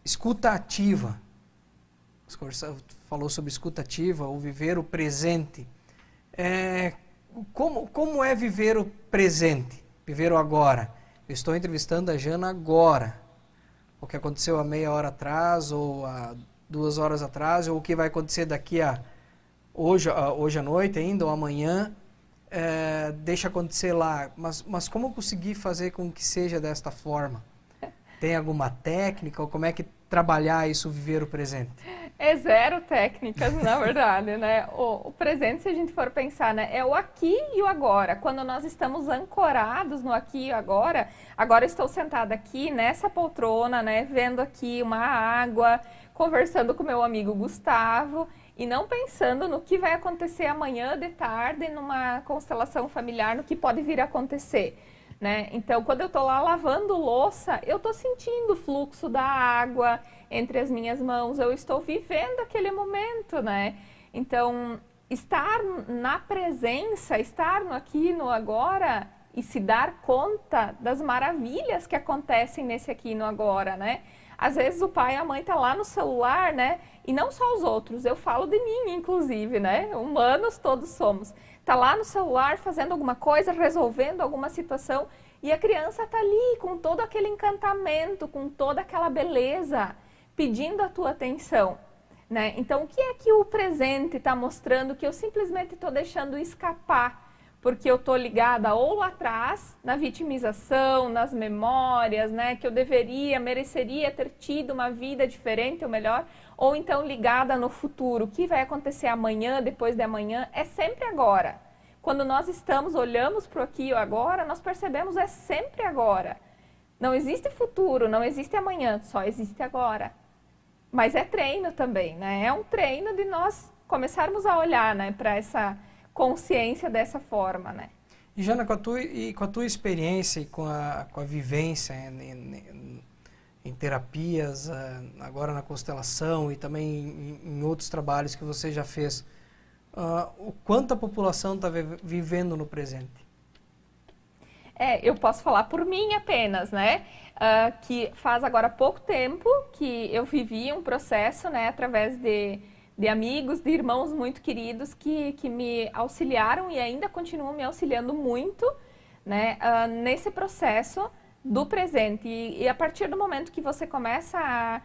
escuta ativa. Falou sobre escuta ativa, ou viver o presente. Como é viver o presente? Viver o agora? Eu estou entrevistando a Jana agora. O que aconteceu há meia hora atrás, ou há 2 horas atrás, ou o que vai acontecer daqui a hoje à noite ainda, ou amanhã. Deixa acontecer lá, mas como conseguir fazer com que seja desta forma? Tem alguma técnica, ou como é que trabalhar isso, viver o presente? É zero técnicas, na verdade, né? O presente, se a gente for pensar, né, é o aqui e o agora. Quando nós estamos ancorados no aqui e agora estou sentada aqui nessa poltrona, né, vendo aqui uma água, conversando com meu amigo Gustavo, e não pensando no que vai acontecer amanhã de tarde, numa constelação familiar, no que pode vir a acontecer, né? Então, quando eu estou lá lavando louça, eu estou sentindo o fluxo da água entre as minhas mãos, eu estou vivendo aquele momento, né? Então, estar na presença, estar no aqui e no agora, e se dar conta das maravilhas que acontecem nesse aqui e no agora, né? Às vezes o pai e a mãe tá lá no celular, né? E não só os outros, eu falo de mim, inclusive, né? Humanos todos somos. Tá lá no celular fazendo alguma coisa, resolvendo alguma situação, e a criança tá ali com todo aquele encantamento, com toda aquela beleza, pedindo a tua atenção, né? Então, o que é que o presente está mostrando que eu simplesmente estou deixando escapar? Porque eu estou ligada ou lá atrás, na vitimização, nas memórias, né, que eu mereceria ter tido uma vida diferente ou melhor, ou então ligada no futuro, o que vai acontecer amanhã, depois de amanhã, é sempre agora. Quando nós olhamos para o aqui e o agora, nós percebemos é sempre agora. Não existe futuro, não existe amanhã, só existe agora. Mas é treino também, né? É um treino de nós começarmos a olhar, né, para essa consciência dessa forma, né? E Jana, com a tua experiência e com a vivência em terapias, agora na constelação e também em outros trabalhos que você já fez, o quanto a população está vivendo no presente? Eu posso falar por mim apenas, né? Que faz agora pouco tempo que eu vivi um processo, né, através de amigos, de irmãos muito queridos que me auxiliaram e ainda continuam me auxiliando muito, né, nesse processo do presente. E a partir do momento que você começa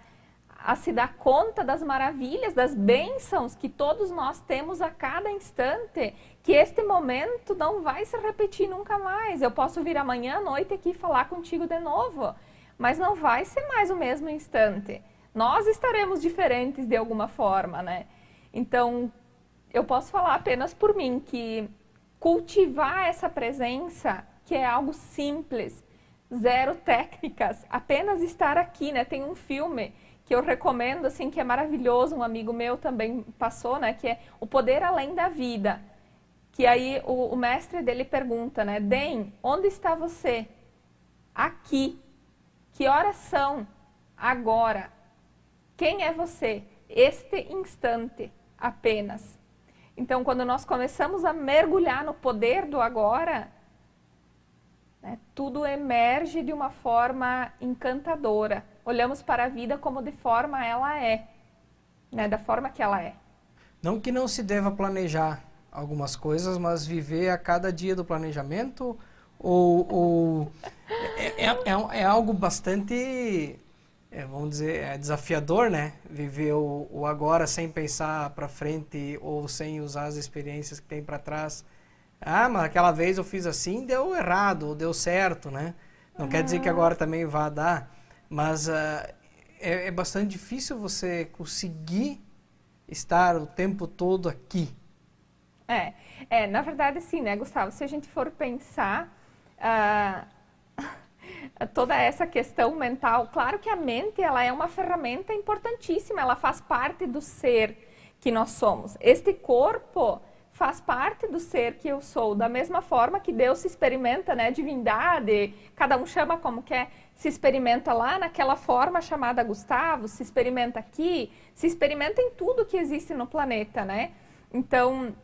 a se dar conta das maravilhas, das bênçãos que todos nós temos a cada instante, que este momento não vai se repetir nunca mais. Eu posso vir amanhã à noite aqui falar contigo de novo, mas não vai ser mais o mesmo instante. Nós estaremos diferentes de alguma forma, né? Então, eu posso falar apenas por mim, que cultivar essa presença, que é algo simples, zero técnicas, apenas estar aqui, né? Tem um filme que eu recomendo, assim, que é maravilhoso, um amigo meu também passou, né? Que é O Poder Além da Vida, que aí o mestre dele pergunta, né? Den, onde está você? Aqui. Que horas são? Agora. Quem é você? Este instante apenas. Então, quando nós começamos a mergulhar no poder do agora, né, tudo emerge de uma forma encantadora. Olhamos para a vida como de forma ela é, né, da forma que ela é. Não que não se deva planejar algumas coisas, mas viver a cada dia do planejamento ou é algo bastante, vamos dizer, desafiador, né? Viver o agora sem pensar para frente ou sem usar as experiências que tem para trás. Ah, mas aquela vez eu fiz assim, deu errado, ou deu certo, né? Não quer dizer que agora também vá dar, mas é bastante difícil você conseguir estar o tempo todo aqui. Na verdade, sim, né, Gustavo? Se a gente for pensar toda essa questão mental, claro que a mente ela é uma ferramenta importantíssima, ela faz parte do ser que nós somos. Este corpo faz parte do ser que eu sou, da mesma forma que Deus se experimenta, né, divindade, cada um chama como quer, se experimenta lá naquela forma chamada Gustavo, se experimenta aqui, se experimenta em tudo que existe no planeta, né? Então,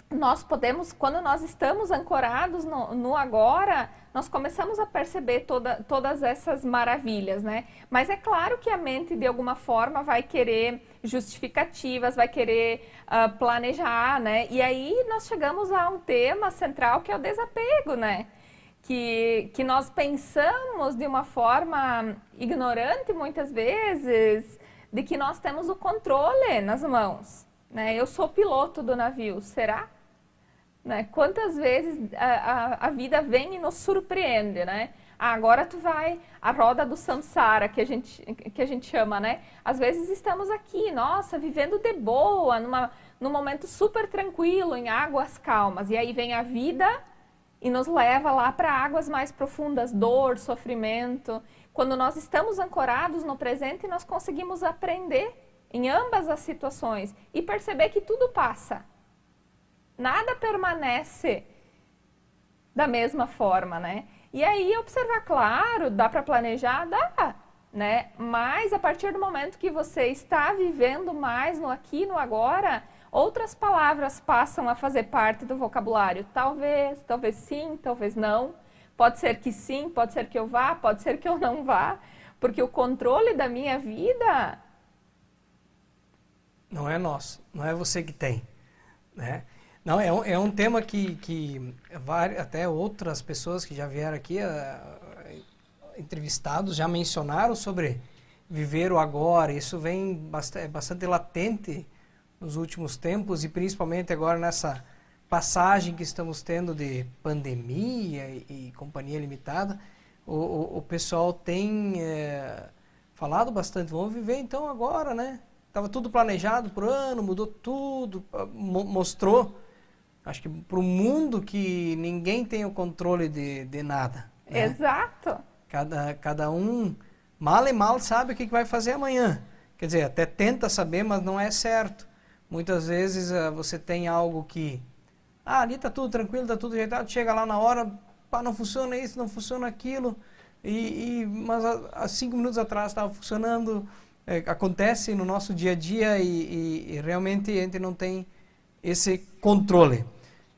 nós podemos, quando nós estamos ancorados no agora, nós começamos a perceber todas essas maravilhas, né? Mas é claro que a mente, de alguma forma, vai querer justificativas, vai querer planejar, né? E aí nós chegamos a um tema central que é o desapego, né? Que nós pensamos de uma forma ignorante, muitas vezes, de que nós temos o controle nas mãos, né? Eu sou piloto do navio, será? Né? Quantas vezes a vida vem e nos surpreende, né? Agora tu vai, a roda do samsara, que a gente chama, né? Às vezes estamos aqui, nossa, vivendo de boa, num momento super tranquilo, em águas calmas. E aí vem a vida e nos leva lá para águas mais profundas, dor, sofrimento. Quando nós estamos ancorados no presente, nós conseguimos aprender em ambas as situações e perceber que tudo passa. Nada permanece da mesma forma, né? E aí observar, claro, dá para planejar? Dá, né? Mas a partir do momento que você está vivendo mais no aqui e no agora, outras palavras passam a fazer parte do vocabulário. Talvez sim, talvez não. Pode ser que sim, pode ser que eu vá, pode ser que eu não vá. Porque o controle da minha vida não é nosso, não é você que tem, né? Não, é um tema que até outras pessoas que já vieram aqui, entrevistados, já mencionaram sobre viver o agora. Isso vem bastante latente nos últimos tempos e principalmente agora nessa passagem que estamos tendo de pandemia e companhia limitada. O pessoal tem falado bastante, vamos viver então agora, né? Estava tudo planejado por ano, mudou tudo, mostrou, acho que para o mundo que ninguém tem o controle de nada. Né? Exato. Cada um mal e mal sabe o que vai fazer amanhã. Quer dizer, até tenta saber, mas não é certo. Muitas vezes você tem algo que, ali está tudo tranquilo, está tudo ajeitado, chega lá na hora, não funciona isso, não funciona aquilo, mas há 5 minutos atrás estava funcionando. Acontece no nosso dia a dia e realmente a gente não tem esse controle.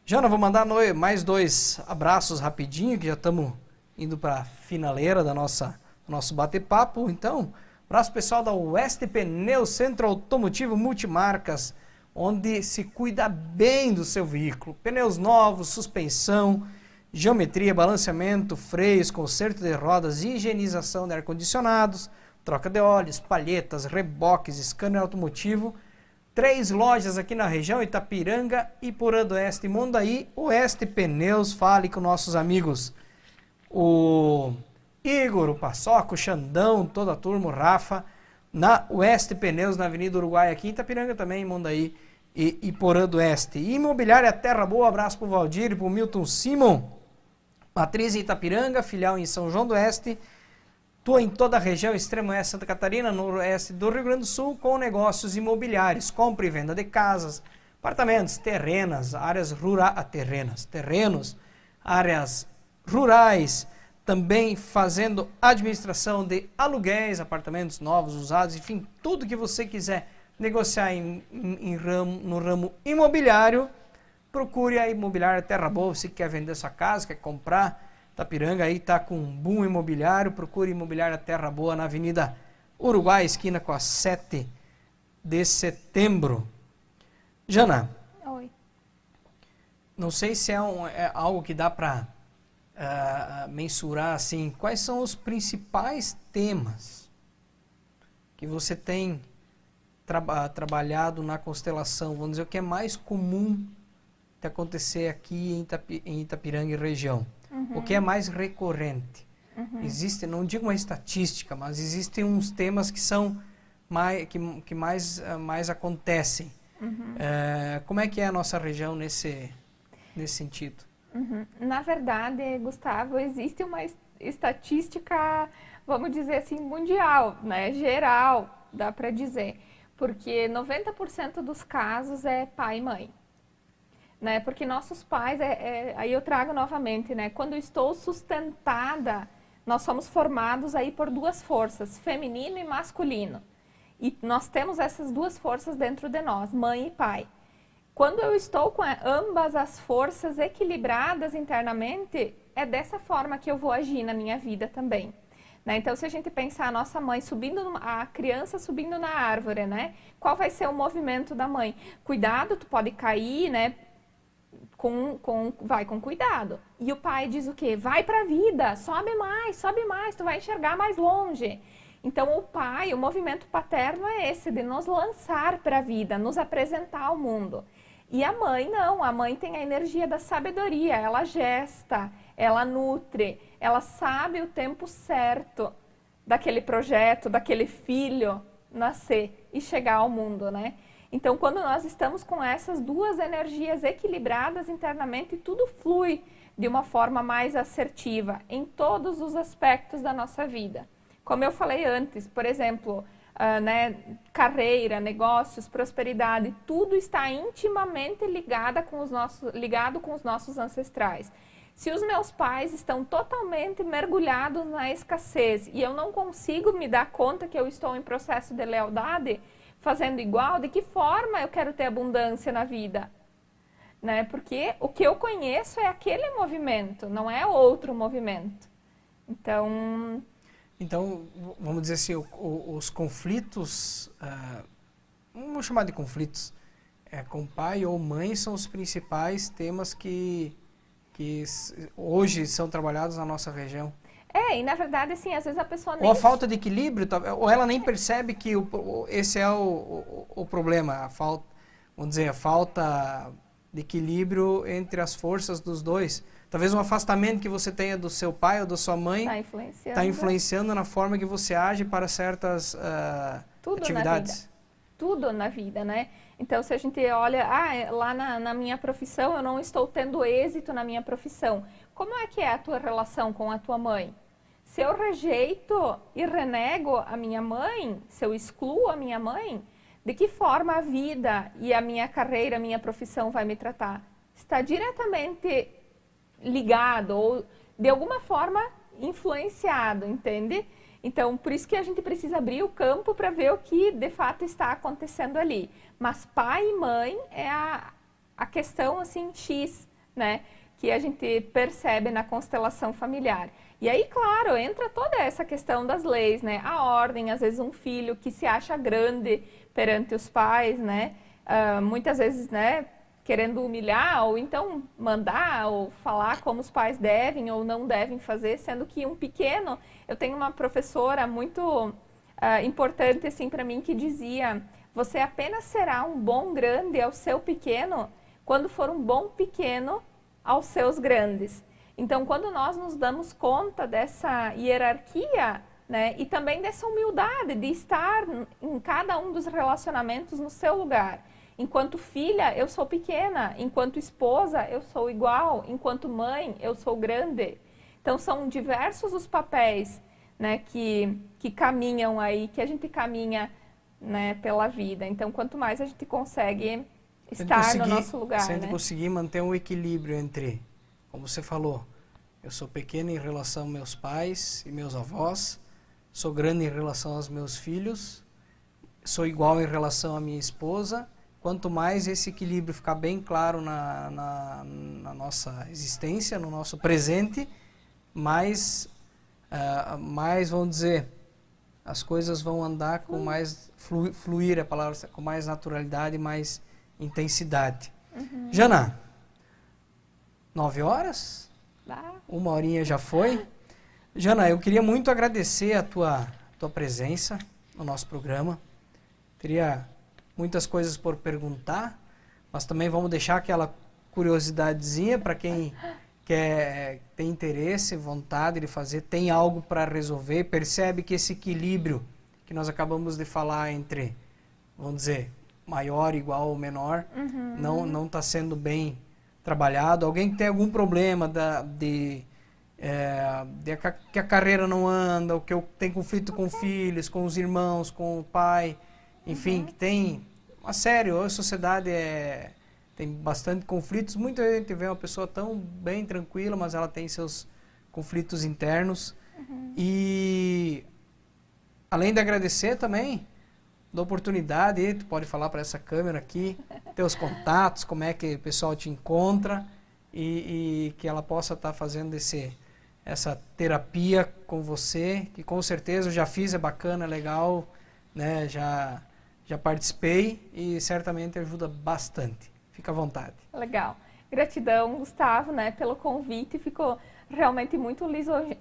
Jana, vou mandar mais 2 abraços rapidinho, que já estamos indo para a finaleira do nosso bate-papo. Então, abraço pessoal da Oeste Pneus, Centro Automotivo Multimarcas, onde se cuida bem do seu veículo. Pneus novos, suspensão, geometria, balanceamento, freios, conserto de rodas, higienização de ar-condicionados, troca de óleos, palhetas, reboques, scanner automotivo. 3 lojas aqui na região, Itapiranga, Iporã do Oeste e Mondaí. Oeste Pneus, fale com nossos amigos. O Igor, o Paçoca, o Xandão, toda a turma, o Rafa, na Oeste Pneus, na Avenida Uruguai, aqui em Itapiranga também, Mondaí e Iporã do Oeste. Imobiliária Terra Boa, abraço para o Valdir e para o Milton Simon. Matriz em Itapiranga, filial em São João do Oeste. Atua em toda a região extremo oeste de Santa Catarina, noroeste do Rio Grande do Sul, com negócios imobiliários, compra e venda de casas, apartamentos, terrenos, áreas rurais, também fazendo administração de aluguéis, apartamentos novos, usados, enfim, tudo que você quiser negociar no ramo imobiliário, procure a Imobiliária Terra Boa. Você quer vender sua casa, quer comprar, Itapiranga aí está com um boom imobiliário, procure Imobiliária Terra Boa na Avenida Uruguai, esquina com a 7 de setembro. Jana, Oi. Não sei se é algo que dá para mensurar assim, quais são os principais temas que você tem trabalhado na constelação, vamos dizer, o que é mais comum de acontecer aqui em Itapiranga e região, o que é mais recorrente. Existe, não digo uma estatística, mas existem uns temas que são que mais acontecem. Como é que é a nossa região nesse sentido? Na verdade, Gustavo, existe uma estatística, vamos dizer assim, mundial, né? Geral, dá para dizer. Porque 90% dos casos é pai e mãe. Né? Porque nossos pais, aí eu trago novamente, né? Quando eu estou sustentada, nós somos formados aí por duas forças, feminino e masculino. E nós temos essas duas forças dentro de nós, mãe e pai. Quando eu estou com ambas as forças equilibradas internamente, é dessa forma que eu vou agir na minha vida também. Né? Então, se a gente pensar a nossa mãe a criança subindo na árvore, né? Qual vai ser o movimento da mãe? Cuidado, tu pode cair, né? Vai com cuidado. E o pai diz o quê? Vai para a vida, sobe mais, tu vai enxergar mais longe. Então, o movimento paterno é esse, de nos lançar para a vida, nos apresentar ao mundo. E a mãe não, a mãe tem a energia da sabedoria, ela gesta, ela nutre, ela sabe o tempo certo daquele projeto, daquele filho nascer e chegar ao mundo, né? Então, quando nós estamos com essas duas energias equilibradas internamente, tudo flui de uma forma mais assertiva em todos os aspectos da nossa vida. Como eu falei antes, por exemplo, né, carreira, negócios, prosperidade, tudo está intimamente ligado com os nossos ancestrais. Se os meus pais estão totalmente mergulhados na escassez e eu não consigo me dar conta que eu estou em processo de lealdade, fazendo igual, de que forma eu quero ter abundância na vida? Né? Porque o que eu conheço é aquele movimento, não é outro movimento. Então, vamos dizer assim, os conflitos, vamos chamar de conflitos, com pai ou mãe são os principais temas que hoje são trabalhados na nossa região. E na verdade, assim, às vezes a pessoa nem... Ou a falta de equilíbrio, ou ela nem percebe que esse é o problema, vamos dizer, a falta de equilíbrio entre as forças dos dois. Talvez um afastamento que você tenha do seu pai ou da sua mãe está influenciando na forma que você age para certas atividades. Tudo na vida, né? Então, se a gente olha, lá na minha profissão, eu não estou tendo êxito na minha profissão. Como é que é a tua relação com a tua mãe? Se eu rejeito e renego a minha mãe, se eu excluo a minha mãe, de que forma a vida e a minha carreira, a minha profissão vai me tratar? Está diretamente ligado ou de alguma forma influenciado, entende? Então, por isso que a gente precisa abrir o campo para ver o que de fato está acontecendo ali. Mas pai e mãe é a questão assim X, né? Que a gente percebe na constelação familiar. E aí, claro, entra toda essa questão das leis, né? A ordem, às vezes um filho que se acha grande perante os pais, né? Muitas vezes, né? Querendo humilhar ou então mandar ou falar como os pais devem ou não devem fazer, sendo que um pequeno... Eu tenho uma professora muito importante assim para mim que dizia: você apenas será um bom grande ao seu pequeno quando for um bom pequeno aos seus grandes. Então, quando nós nos damos conta dessa hierarquia, né, e também dessa humildade de estar em cada um dos relacionamentos no seu lugar. Enquanto filha, eu sou pequena. Enquanto esposa, eu sou igual. Enquanto mãe, eu sou grande. Então, são diversos os papéis, né, que caminham aí, que a gente caminha, né, pela vida. Então, quanto mais a gente consegue estar no nosso lugar, sempre né? conseguir manter um equilíbrio entre, como você falou, eu sou pequeno em relação aos meus pais e meus avós, sou grande em relação aos meus filhos, sou igual em relação à minha esposa. Quanto mais esse equilíbrio ficar bem claro na nossa existência, no nosso presente, mais, vamos dizer, as coisas vão andar com mais, fluir a palavra, com mais naturalidade e mais intensidade. Jana, 9 horas? Uma horinha já foi. Jana, eu queria muito agradecer a tua presença no nosso programa. Teria muitas coisas por perguntar, mas também vamos deixar aquela curiosidadezinha para quem tem interesse, vontade de fazer, tem algo para resolver, percebe que esse equilíbrio que nós acabamos de falar entre, vamos dizer, maior, igual ou menor, não está sendo bem trabalhado. Alguém que tem algum problema que a carreira não anda, ou que tem conflito com filhos, com os irmãos, com o pai, enfim, que tem uma sério, a sociedade tem bastante conflitos. Muita gente vê uma pessoa tão bem tranquila, mas ela tem seus conflitos internos. E além de agradecer também, da oportunidade, tu pode falar para essa câmera aqui, teus contatos, como é que o pessoal te encontra e que ela possa estar fazendo essa terapia com você, que com certeza eu já fiz, é bacana, é legal, né? Já participei e certamente ajuda bastante. Fica à vontade. Legal. Gratidão, Gustavo, né, pelo convite. Fico realmente muito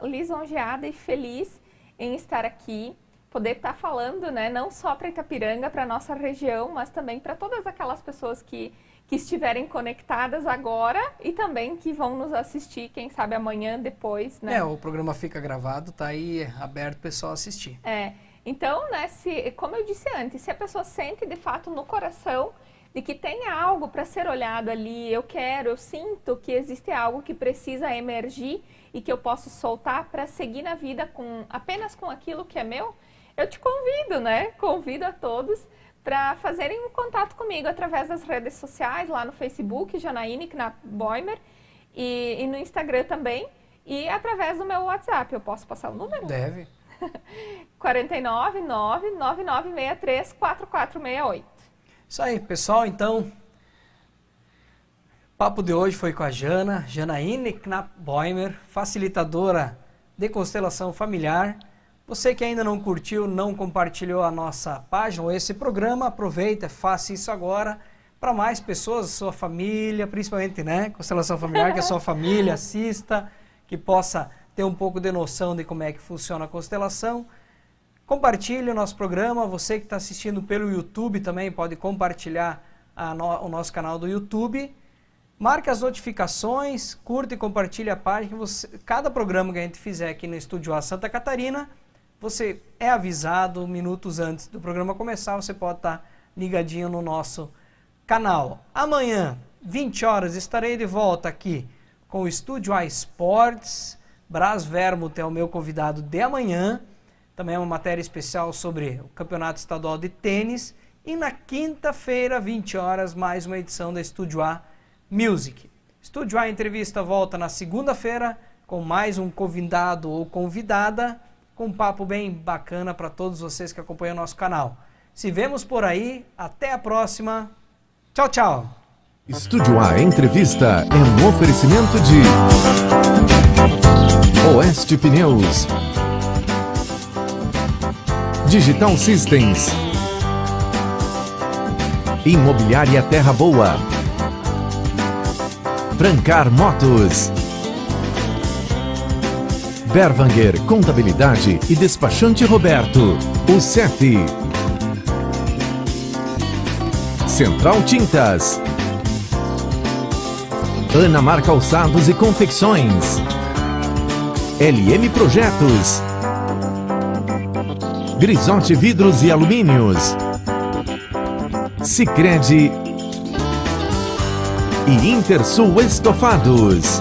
lisonjeada e feliz em estar aqui, poder estar falando, né, não só para Itapiranga, para a nossa região, mas também para todas aquelas pessoas que estiverem conectadas agora e também que vão nos assistir, quem sabe amanhã, depois, né? O programa fica gravado, tá aí aberto para o pessoal assistir. Então, né, como eu disse antes, se a pessoa sente de fato no coração de que tem algo para ser olhado ali, eu sinto que existe algo que precisa emergir e que eu posso soltar para seguir na vida apenas com aquilo que é meu, eu te convido, né? Convido a todos para fazerem um contato comigo através das redes sociais, lá no Facebook, Janaíne Knapp Boimer, e no Instagram também, e através do meu WhatsApp. Eu posso passar o número? Deve. 499-9963-4468. Isso aí, pessoal. Então, o papo de hoje foi com a Janaíne Knapp Boimer, facilitadora de constelação familiar. Você que ainda não curtiu, não compartilhou a nossa página ou esse programa, aproveita, faça isso agora para mais pessoas, sua família, principalmente, né? Constelação familiar, que a sua família assista, que possa ter um pouco de noção de como é que funciona a constelação. Compartilhe o nosso programa. Você que está assistindo pelo YouTube também pode compartilhar o nosso canal do YouTube. Marque as notificações, curta e compartilhe a página. Cada programa que a gente fizer aqui no Estúdio A Santa Catarina, você é avisado minutos antes do programa começar. Você pode estar ligadinho no nosso canal. Amanhã, 20 horas, estarei de volta aqui com o Estúdio A Esportes. Brás Vermouth é o meu convidado de amanhã. Também é uma matéria especial sobre o Campeonato Estadual de Tênis. E na quinta-feira, 20 horas, mais uma edição da Estúdio A Music. Estúdio A Entrevista volta na segunda-feira com mais um convidado ou convidada, com um papo bem bacana para todos vocês que acompanham o nosso canal. Se vemos por aí, até a próxima. Tchau, tchau. Estúdio A Entrevista é um oferecimento de Oeste Pneus, Digital Systems, Imobiliária Terra Boa, Francar Motos, Berwanger Contabilidade e Despachante Roberto, o CEF, Central Tintas, Ana Mar Calçados e Confecções, LM Projetos, Grisote Vidros e Alumínios, Sicredi e Intersul Estofados.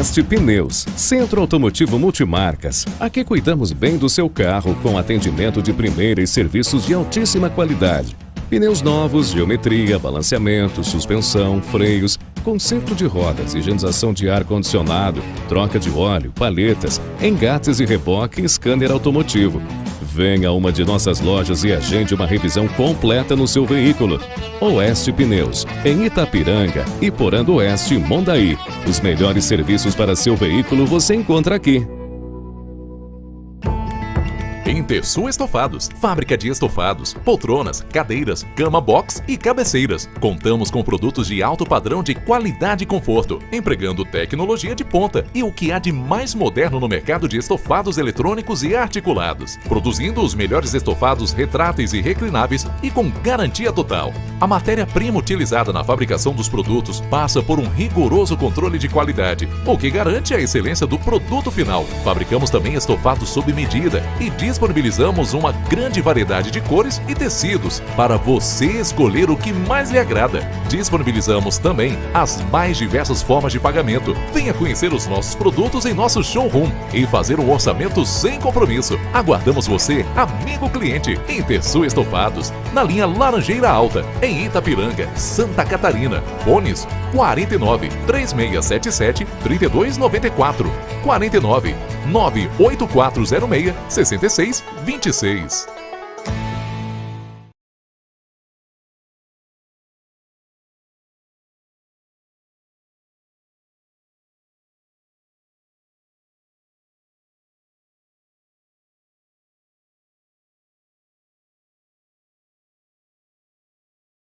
Oeste Pneus, Centro Automotivo Multimarcas. Aqui cuidamos bem do seu carro com atendimento de primeira e serviços de altíssima qualidade. Pneus novos, geometria, balanceamento, suspensão, freios, conserto de rodas, higienização de ar-condicionado, troca de óleo, paletas, engates e reboque e scanner automotivo. Venha a uma de nossas lojas e agende uma revisão completa no seu veículo. Oeste Pneus, em Itapiranga, Iporã do Oeste e Mondaí. Os melhores serviços para seu veículo você encontra aqui. Intersul Estofados, fábrica de estofados, poltronas, cadeiras, cama box e cabeceiras. Contamos com produtos de alto padrão de qualidade e conforto, empregando tecnologia de ponta e o que há de mais moderno no mercado de estofados eletrônicos e articulados, produzindo os melhores estofados retráteis e reclináveis e com garantia total. A matéria-prima utilizada na fabricação dos produtos passa por um rigoroso controle de qualidade, o que garante a excelência do produto final. Fabricamos também estofados sob medida e disponibilizamos uma grande variedade de cores e tecidos para você escolher o que mais lhe agrada. Disponibilizamos também as mais diversas formas de pagamento. Venha conhecer os nossos produtos em nosso showroom e fazer um orçamento sem compromisso. Aguardamos você, amigo cliente, em Intersul Estofados, na linha Laranjeira Alta, em Itapiranga, Santa Catarina. Fones 49 3677 3294, 49 98406 6626.